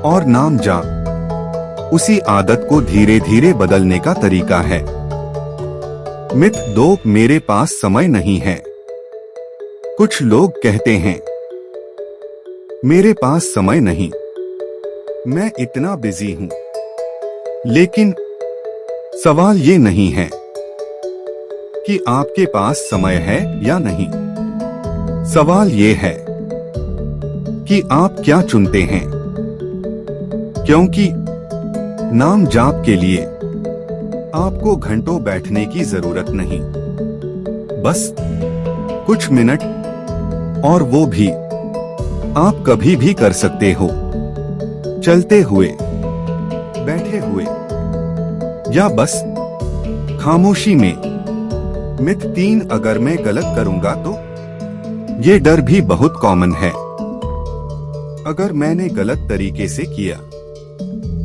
और नाम जाप उसी आदत को धीरे धीरे बदलने का तरीका है। मिथ 2, मेरे पास समय नहीं है। कुछ लोग कहते हैं, मेरे पास समय नहीं, मैं इतना बिजी हूं। लेकिन सवाल ये नहीं है कि आपके पास समय है या नहीं। सवाल ये है कि आप क्या चुनते हैं। क्योंकि नाम जाप के लिए आपको घंटों बैठने की जरूरत नहीं, बस कुछ मिनट, और वो भी आप कभी भी कर सकते हो, चलते हुए, बैठे हुए, या बस खामोशी में। मिथ 3, अगर मैं गलत करूंगा तो? ये डर भी बहुत कॉमन है। अगर मैंने गलत तरीके से किया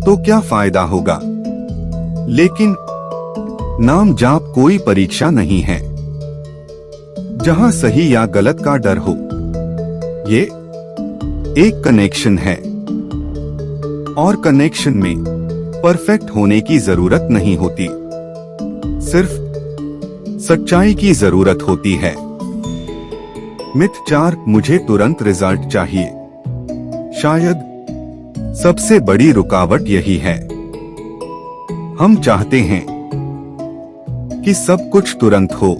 तो क्या फायदा होगा? लेकिन नाम जाप कोई परीक्षा नहीं है जहां सही या गलत का डर हो। ये एक कनेक्शन है, और कनेक्शन में परफेक्ट होने की जरूरत नहीं होती, सिर्फ सच्चाई की जरूरत होती है। मिथ 4, मुझे तुरंत रिजल्ट चाहिए। शायद सबसे बड़ी रुकावट यही है। हम चाहते हैं कि सब कुछ तुरंत हो,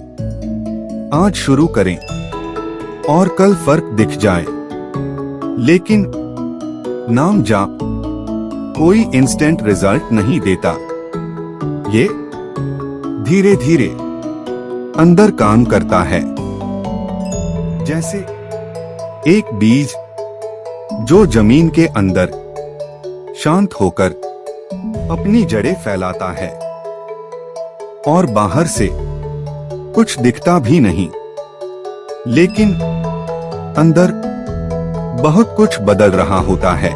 आज शुरू करें और कल फर्क दिख जाए। लेकिन नाम जाप कोई इंस्टेंट रिजल्ट नहीं देता। ये धीरे धीरे अंदर काम करता है, जैसे एक बीज जो जमीन के अंदर शांत होकर अपनी जड़ें फैलाता है और बाहर से कुछ दिखता भी नहीं, लेकिन अंदर बहुत कुछ बदल रहा होता है।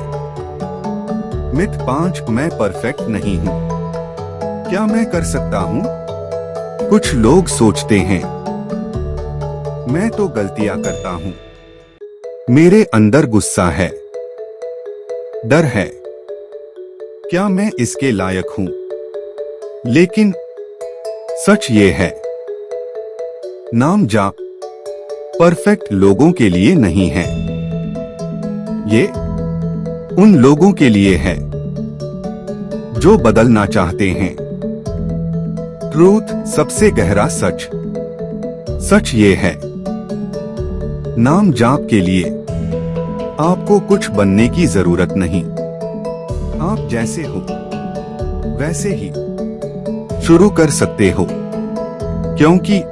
मिथ 5, मैं परफेक्ट नहीं हूं। क्या मैं कर सकता हूं? कुछ लोग सोचते हैं, मैं तो गलतियां करता हूं, मेरे अंदर गुस्सा है, डर है, क्या मैं इसके लायक हूं? लेकिन सच ये है, नाम जाप परफेक्ट लोगों के लिए नहीं है। ये उन लोगों के लिए है जो बदलना चाहते हैं। ट्रूथ, सबसे गहरा सच ये है, नाम जाप के लिए आपको कुछ बनने की जरूरत नहीं। आप जैसे हो वैसे ही शुरू कर सकते हो, क्योंकि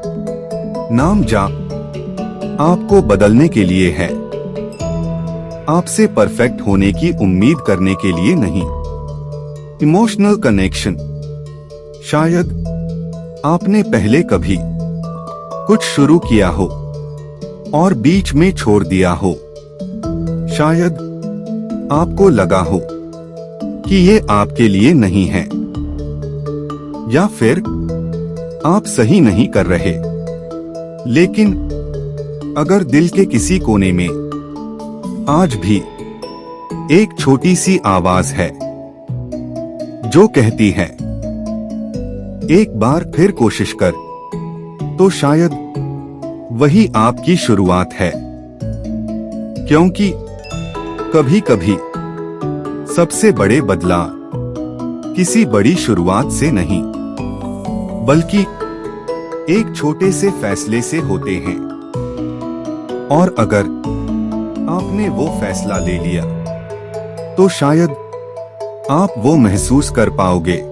नाम जाप आपको बदलने के लिए है, आपसे परफेक्ट होने की उम्मीद करने के लिए नहीं। इमोशनल कनेक्शन, शायद आपने पहले कभी कुछ शुरू किया हो और बीच में छोड़ दिया हो। शायद आपको लगा हो कि ये आपके लिए नहीं है, या फिर आप सही नहीं कर रहे। लेकिन अगर दिल के किसी कोने में आज भी एक छोटी सी आवाज है जो कहती है, एक बार फिर कोशिश कर, तो शायद वही आपकी शुरुआत है। क्योंकि कभी कभी सबसे बड़े बदलाव किसी बड़ी शुरुआत से नहीं, बल्कि एक छोटे से फैसले से होते हैं। और अगर आपने वो फैसला ले लिया, तो शायद आप वो महसूस कर पाओगे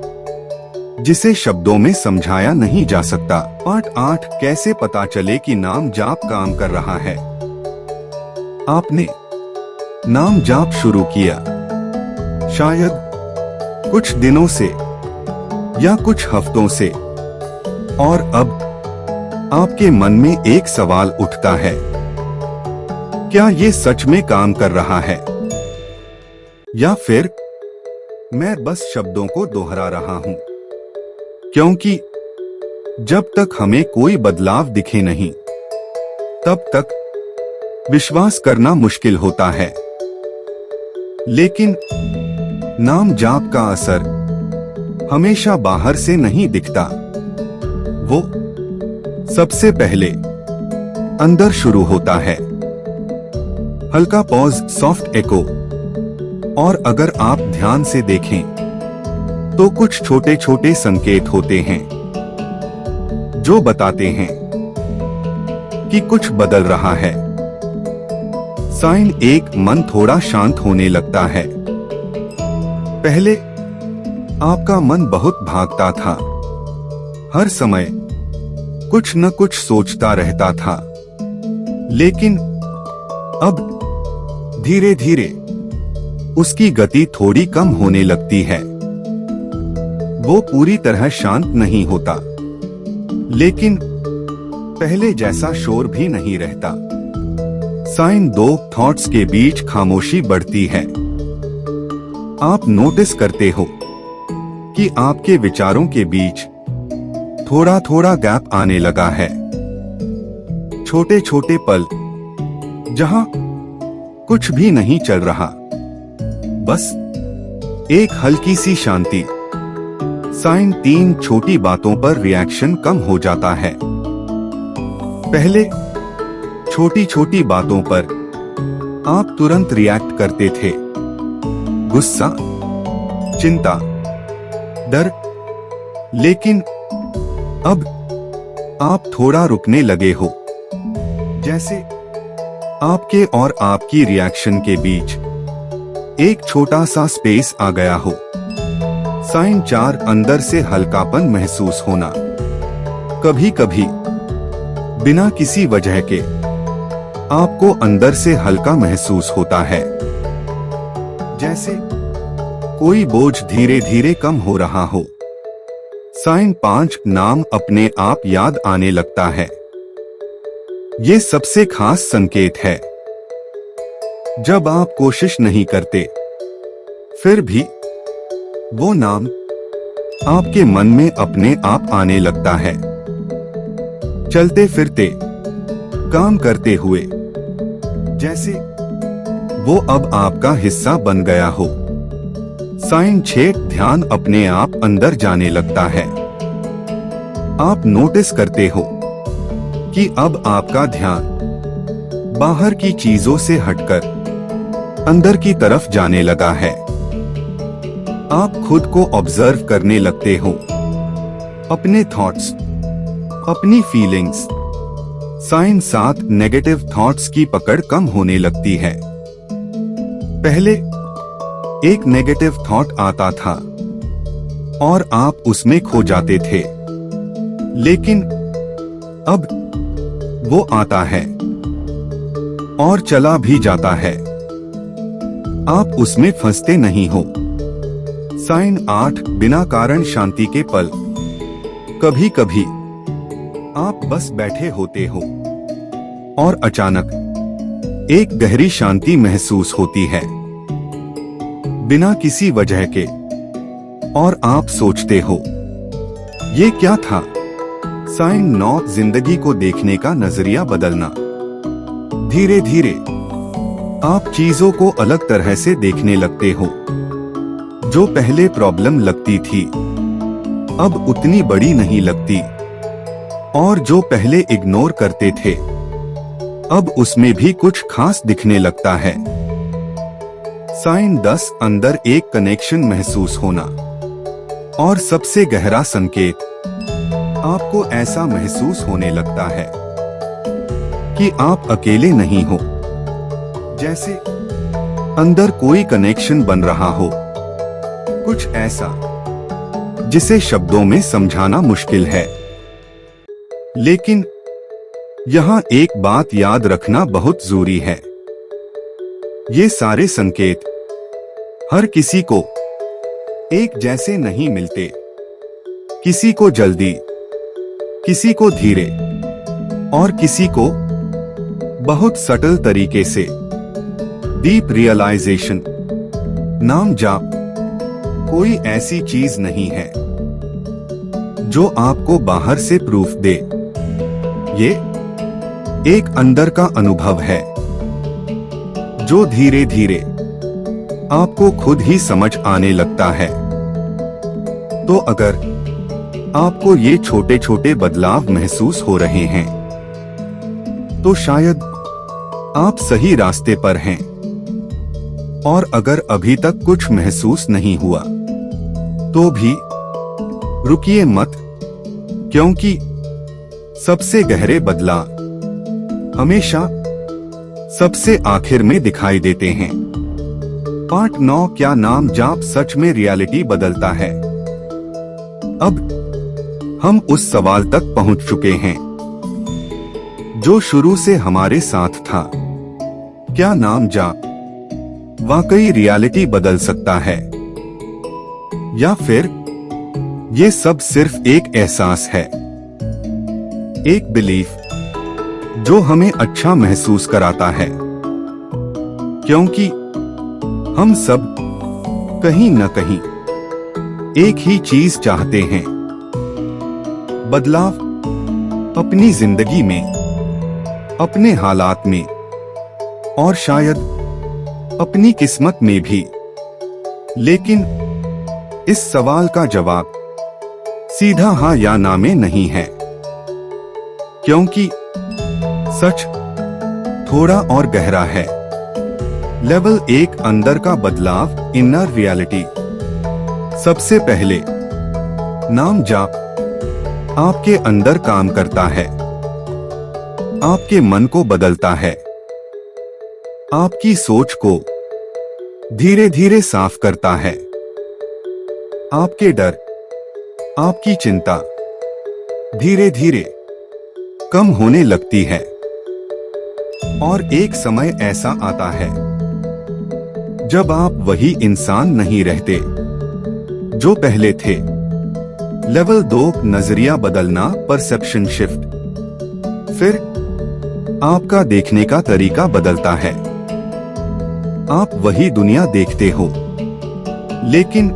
जिसे शब्दों में समझाया नहीं जा सकता। पार्ट 8, कैसे पता चले कि नाम जाप काम कर रहा है। आपने नाम जाप शुरू किया, शायद कुछ दिनों से या कुछ हफ्तों से, और अब आपके मन में एक सवाल उठता है, क्या ये सच में काम कर रहा है, या फिर मैं बस शब्दों को दोहरा रहा हूं। क्योंकि जब तक हमें कोई बदलाव दिखे नहीं, तब तक विश्वास करना मुश्किल होता है। लेकिन नाम जाप का असर हमेशा बाहर से नहीं दिखता, वो सबसे पहले अंदर शुरू होता है। हल्का पॉज, सॉफ्ट एको, और अगर आप ध्यान से देखें तो कुछ छोटे छोटे संकेत होते हैं जो बताते हैं कि कुछ बदल रहा है। साइन 1, मन थोड़ा शांत होने लगता है। पहले आपका मन बहुत भागता था, हर समय कुछ न कुछ सोचता रहता था, लेकिन अब धीरे धीरे उसकी गति थोड़ी कम होने लगती है। वो पूरी तरह शांत नहीं होता, लेकिन पहले जैसा शोर भी नहीं रहता। साइन 2, थॉट्स के बीच खामोशी बढ़ती है। आप नोटिस करते हो कि आपके विचारों के बीच थोड़ा थोड़ा गैप आने लगा है। छोटे छोटे पल जहां कुछ भी नहीं चल रहा, बस एक हल्की सी शांति। साइन 3 छोटी बातों पर रिएक्शन कम हो जाता है। पहले छोटी छोटी बातों पर आप तुरंत रिएक्ट करते थे, गुस्सा, चिंता, डर। लेकिन अब आप थोड़ा रुकने लगे हो, जैसे आपके और आपकी रिएक्शन के बीच एक छोटा सा स्पेस आ गया हो। साइन 4 अंदर से हल्कापन महसूस होना। कभी कभी बिना किसी वजह के आपको अंदर से हल्का महसूस होता है, जैसे कोई बोझ धीरे धीरे कम हो रहा हो। साइन 5 नाम अपने आप याद आने लगता है। ये सबसे खास संकेत है। जब आप कोशिश नहीं करते, फिर भी वो नाम आपके मन में अपने आप आने लगता है। चलते फिरते, काम करते हुए, जैसे वो अब आपका हिस्सा बन गया हो। साइन 6 ध्यान अपने आप अंदर जाने लगता है। आप नोटिस करते हो कि अब आपका ध्यान बाहर की चीजों से हटकर अंदर की तरफ जाने लगा है। आप खुद को ऑब्जर्व करने लगते हो, अपने थॉट्स, अपनी फीलिंग्स। साइन 7 नेगेटिव थॉट्स की पकड़ कम होने लगती है। पहले एक नेगेटिव थॉट आता था और आप उसमें खो जाते थे, लेकिन अब वो आता है और चला भी जाता है। आप उसमें फंसते नहीं हो। साइन 8 बिना कारण शांति के पल। कभी कभी आप बस बैठे होते हो और अचानक एक गहरी शांति महसूस होती है, बिना किसी वजह के, और आप सोचते हो, ये क्या था? साइन 9 जिंदगी को देखने का नजरिया बदलना। धीरे धीरे आप चीजों को अलग तरह से देखने लगते हो। जो पहले प्रॉब्लम लगती थी, अब उतनी बड़ी नहीं लगती, और जो पहले इग्नोर करते थे, अब उसमें भी कुछ खास दिखने लगता है। साइन 10 अंदर एक कनेक्शन महसूस होना। और सबसे गहरा संकेत, आपको ऐसा महसूस होने लगता है कि आप अकेले नहीं हो, जैसे अंदर कोई कनेक्शन बन रहा हो, कुछ ऐसा जिसे शब्दों में समझाना मुश्किल है। लेकिन यहाँ एक बात याद रखना बहुत जरूरी है। ये सारे संकेत हर किसी को एक जैसे नहीं मिलते। किसी को जल्दी, किसी को धीरे, और किसी को बहुत सटल तरीके से। डीप रियलाइजेशन, नाम जाप कोई ऐसी चीज नहीं है जो आपको बाहर से प्रूफ दे। ये एक अंदर का अनुभव है जो धीरे धीरे आपको खुद ही समझ आने लगता है। तो अगर आपको ये छोटे छोटे बदलाव महसूस हो रहे हैं, तो शायद आप सही रास्ते पर हैं। और अगर अभी तक कुछ महसूस नहीं हुआ, तो भी रुकिए मत, क्योंकि सबसे गहरे बदलाव हमेशा सबसे आखिर में दिखाई देते हैं। पार्ट 9, क्या नाम जाप सच में रियलिटी बदलता है? अब हम उस सवाल तक पहुंच चुके हैं जो शुरू से हमारे साथ था। क्या नाम जाप वाकई रियलिटी बदल सकता है, या फिर ये सब सिर्फ एक एहसास है, एक बिलीफ जो हमें अच्छा महसूस कराता है? क्योंकि हम सब कहीं न कहीं एक ही चीज चाहते हैं, बदलाव अपनी जिंदगी में, अपने हालात में, और शायद अपनी किस्मत में भी। लेकिन इस सवाल का जवाब सीधा हाँ या ना में नहीं है, क्योंकि सच थोड़ा और गहरा है। लेवल 1, अंदर का बदलाव, इनर रियलिटी। सबसे पहले नाम जाप आपके अंदर काम करता है, आपके मन को बदलता है, आपकी सोच को धीरे धीरे साफ करता है, आपके डर, आपकी चिंता धीरे धीरे कम होने लगती है। और एक समय ऐसा आता है जब आप वही इंसान नहीं रहते जो पहले थे। लेवल 2, नजरिया बदलना, परसेप्शन शिफ्ट। फिर आपका देखने का तरीका बदलता है। आप वही दुनिया देखते हो, लेकिन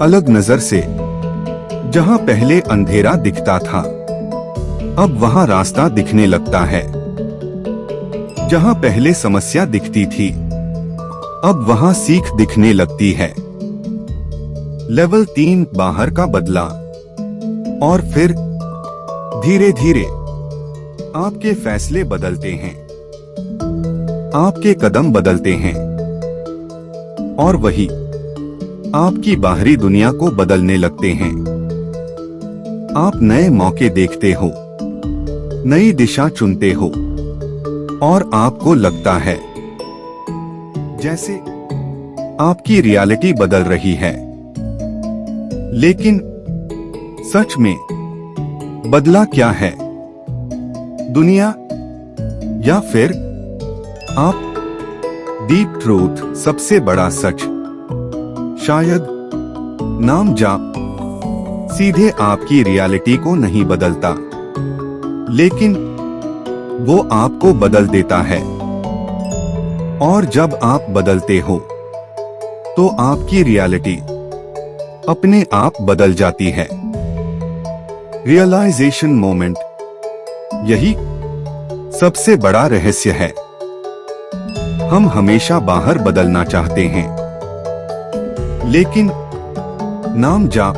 अलग नजर से। जहां पहले अंधेरा दिखता था, अब वहां रास्ता दिखने लगता है। जहां पहले समस्या दिखती थी, अब वहां सीख दिखने लगती है। लेवल 3, बाहर का बदला। और फिर धीरे धीरे आपके फैसले बदलते हैं, आपके कदम बदलते हैं, और वही आपकी बाहरी दुनिया को बदलने लगते हैं। आप नए मौके देखते हो, नई दिशा चुनते हो, और आपको लगता है जैसे आपकी रियलिटी बदल रही है। लेकिन सच में बदला क्या है? दुनिया या फिर आप? डीप ट्रूथ, सबसे बड़ा सच। शायद नाम जाप सीधे आपकी रियलिटी को नहीं बदलता, लेकिन वो आपको बदल देता है। और जब आप बदलते हो, तो आपकी रियलिटी अपने आप बदल जाती है। रियलाइजेशन मोमेंट, यही सबसे बड़ा रहस्य है। हम हमेशा बाहर बदलना चाहते हैं, लेकिन नाम जाप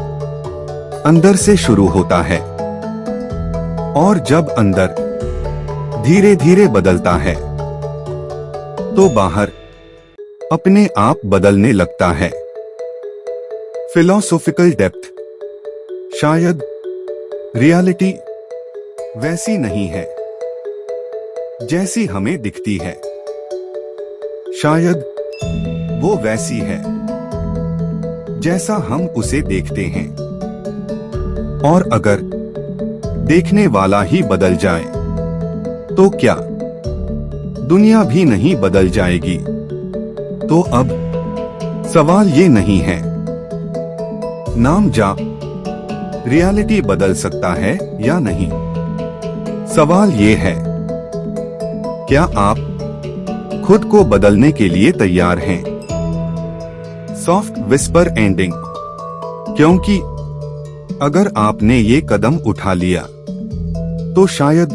अंदर से शुरू होता है। और जब अंदर धीरे धीरे बदलता है, तो बाहर अपने आप बदलने लगता है। फिलोसॉफिकल डेप्थ, शायद रियलिटी वैसी नहीं है जैसी हमें दिखती है। शायद वो वैसी है जैसा हम उसे देखते हैं। और अगर देखने वाला ही बदल जाए, तो क्या दुनिया भी नहीं बदल जाएगी? तो अब सवाल ये नहीं है नाम जाप रियलिटी बदल सकता है या नहीं। सवाल ये है, क्या आप खुद को बदलने के लिए तैयार हैं? सॉफ्ट विस्पर एंडिंग, क्योंकि अगर आपने ये कदम उठा लिया, तो शायद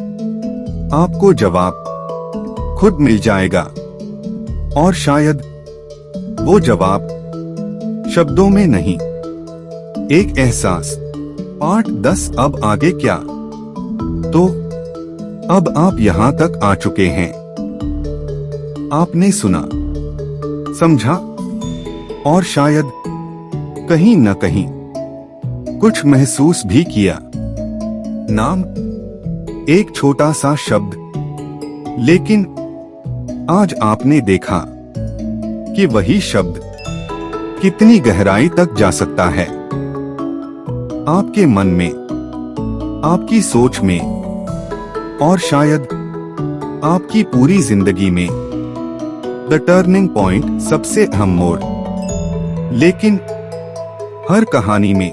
आपको जवाब खुद मिल जाएगा। और शायद वो जवाब शब्दों में नहीं, एक एहसास। पार्ट 10, अब आगे क्या? तो अब आप यहां तक आ चुके हैं। आपने सुना, समझा, और शायद कहीं न कहीं कुछ महसूस भी किया। नाम एक छोटा सा शब्द, लेकिन आज आपने देखा कि वही शब्द कितनी गहराई तक जा सकता है। आपके मन में, आपकी सोच में, और शायद आपकी पूरी जिंदगी में। द टर्निंग पॉइंट, सबसे अहम मोड़। लेकिन हर कहानी में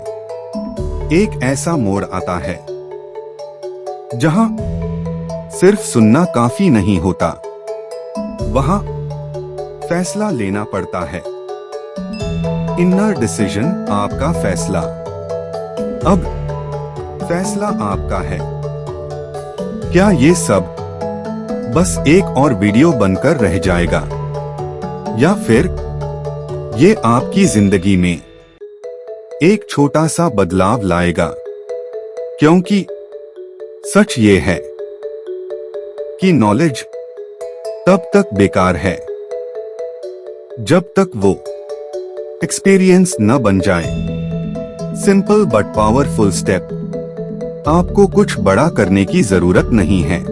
एक ऐसा मोड़ आता है जहां सिर्फ सुनना काफी नहीं होता, वहां फैसला लेना पड़ता है। इनर डिसीजन, आपका फैसला। अब फैसला आपका है। क्या ये सब बस एक और वीडियो बनकर रह जाएगा, या फिर ये आपकी जिंदगी में एक छोटा सा बदलाव लाएगा, क्योंकि सच ये है कि नॉलेज तब तक बेकार है जब तक वो एक्सपीरियंस न बन जाए। Simple but powerful step. आपको कुछ बड़ा करने की जरूरत नहीं है।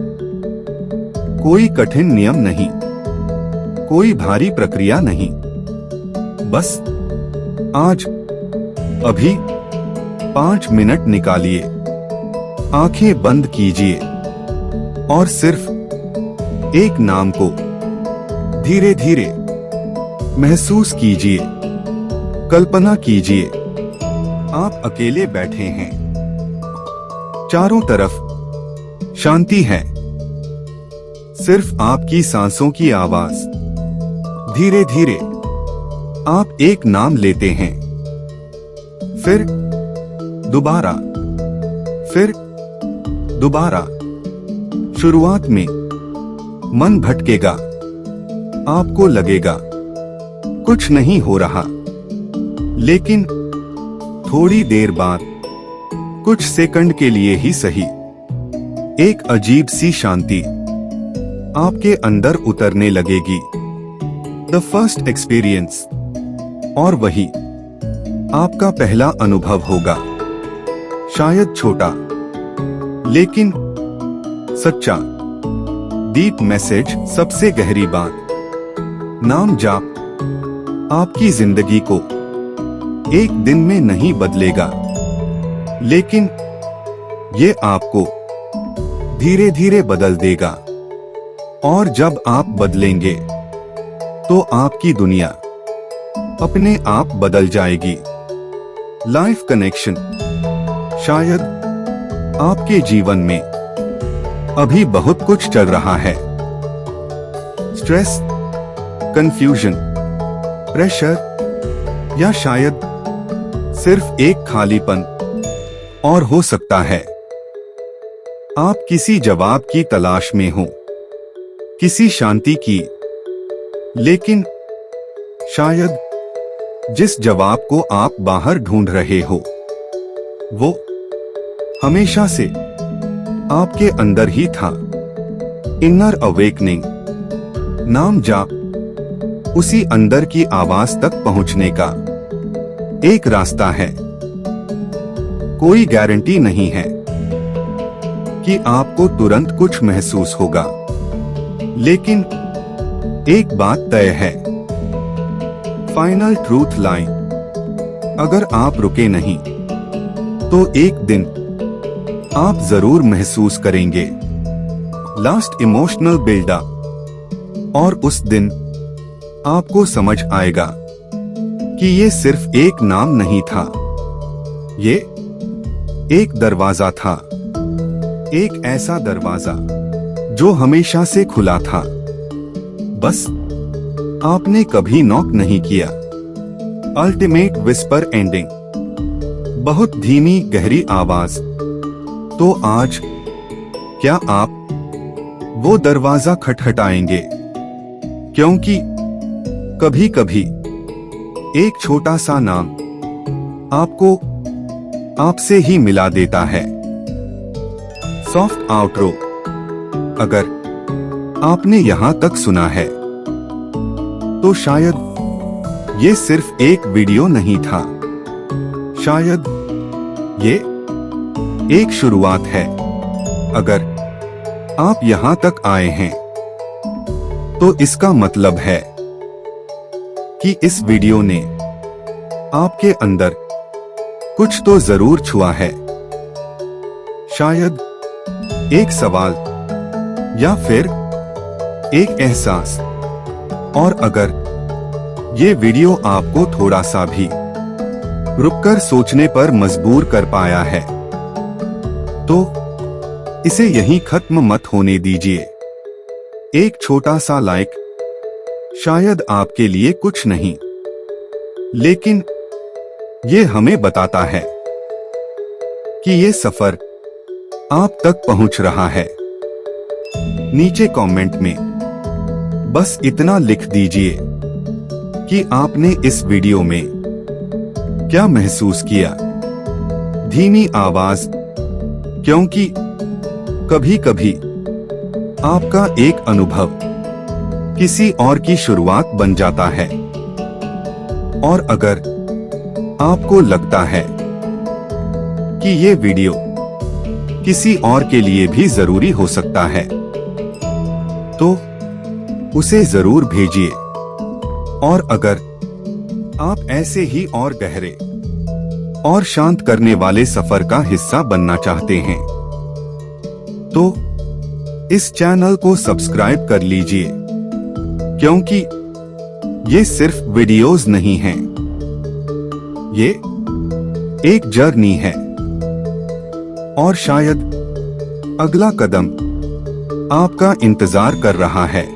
कोई कठिन नियम नहीं, कोई भारी प्रक्रिया नहीं। बस आज, अभी 5 मिनट निकालिए, आंखें बंद कीजिए और सिर्फ एक नाम को धीरे धीरे महसूस कीजिए। कल्पना कीजिए आप अकेले बैठे हैं, चारों तरफ शांति है, सिर्फ आपकी सांसों की आवाज। धीरे धीरे आप एक नाम लेते हैं, फिर दोबारा, फिर दोबारा। शुरुआत में मन भटकेगा, आपको लगेगा कुछ नहीं हो रहा, लेकिन थोड़ी देर बाद, कुछ सेकंड के लिए ही सही, एक अजीब सी शांति आपके अंदर उतरने लगेगी। द फर्स्ट एक्सपीरियंस, और वही आपका पहला अनुभव होगा। शायद छोटा, लेकिन सच्चा। डीप मैसेज, सबसे गहरी बात। नाम जाप आपकी जिंदगी को एक दिन में नहीं बदलेगा, लेकिन ये आपको धीरे धीरे बदल देगा। और जब आप बदलेंगे तो आपकी दुनिया अपने आप बदल जाएगी। लाइफ कनेक्शन, शायद आपके जीवन में अभी बहुत कुछ चल रहा है। स्ट्रेस, कंफ्यूजन, प्रेशर, या शायद सिर्फ एक खालीपन। और हो सकता है आप किसी जवाब की तलाश में हो, किसी शांति की, लेकिन शायद जिस जवाब को आप बाहर ढूंढ रहे हो वो हमेशा से आपके अंदर ही था। इनर अवेकनिंग, नाम जाप उसी अंदर की आवाज तक पहुंचने का एक रास्ता है। कोई गारंटी नहीं है कि आपको तुरंत कुछ महसूस होगा, लेकिन एक बात तय है, फाइनल ट्रूथ लाइन, अगर आप रुके नहीं तो एक दिन आप जरूर महसूस करेंगे। लास्ट इमोशनल बिल्डअप, और उस दिन आपको समझ आएगा कि ये सिर्फ एक नाम नहीं था, ये एक दरवाजा था। एक ऐसा दरवाजा जो हमेशा से खुला था, बस आपने कभी नॉक नहीं किया। अल्टीमेट विस्पर एंडिंग, बहुत धीमी गहरी आवाज। तो आज क्या आप वो दरवाजा खटखटाएंगे? क्योंकि कभी कभी एक छोटा सा नाम आपको आपसे ही मिला देता है। सॉफ्ट आउटरो, अगर आपने यहां तक सुना है तो शायद ये सिर्फ एक वीडियो नहीं था, शायद ये एक शुरुआत है। अगर आप यहां तक आए हैं तो इसका मतलब है कि इस वीडियो ने आपके अंदर कुछ तो जरूर छुआ है। शायद एक सवाल या फिर एक एहसास। और अगर ये वीडियो आपको थोड़ा सा भी रुककर सोचने पर मजबूर कर पाया है तो इसे यहीं खत्म मत होने दीजिए। एक छोटा सा लाइक शायद आपके लिए कुछ नहीं, लेकिन ये हमें बताता है कि ये सफर आप तक पहुंच रहा है। नीचे कमेंट में बस इतना लिख दीजिए, कि आपने इस वीडियो में क्या महसूस किया। धीमी आवाज, क्योंकि कभी-कभी आपका एक अनुभव किसी और की शुरुआत बन जाता है। और अगर आपको लगता है कि ये वीडियो किसी और के लिए भी जरूरी हो सकता है, तो उसे जरूर भेजिए। और अगर आप ऐसे ही और गहरे और शांत करने वाले सफर का हिस्सा बनना चाहते हैं, तो इस चैनल को सब्सक्राइब कर लीजिए, क्योंकि ये सिर्फ वीडियोस नहीं हैं, ये एक जर्नी है। और शायद अगला कदम आपका इंतजार कर रहा है।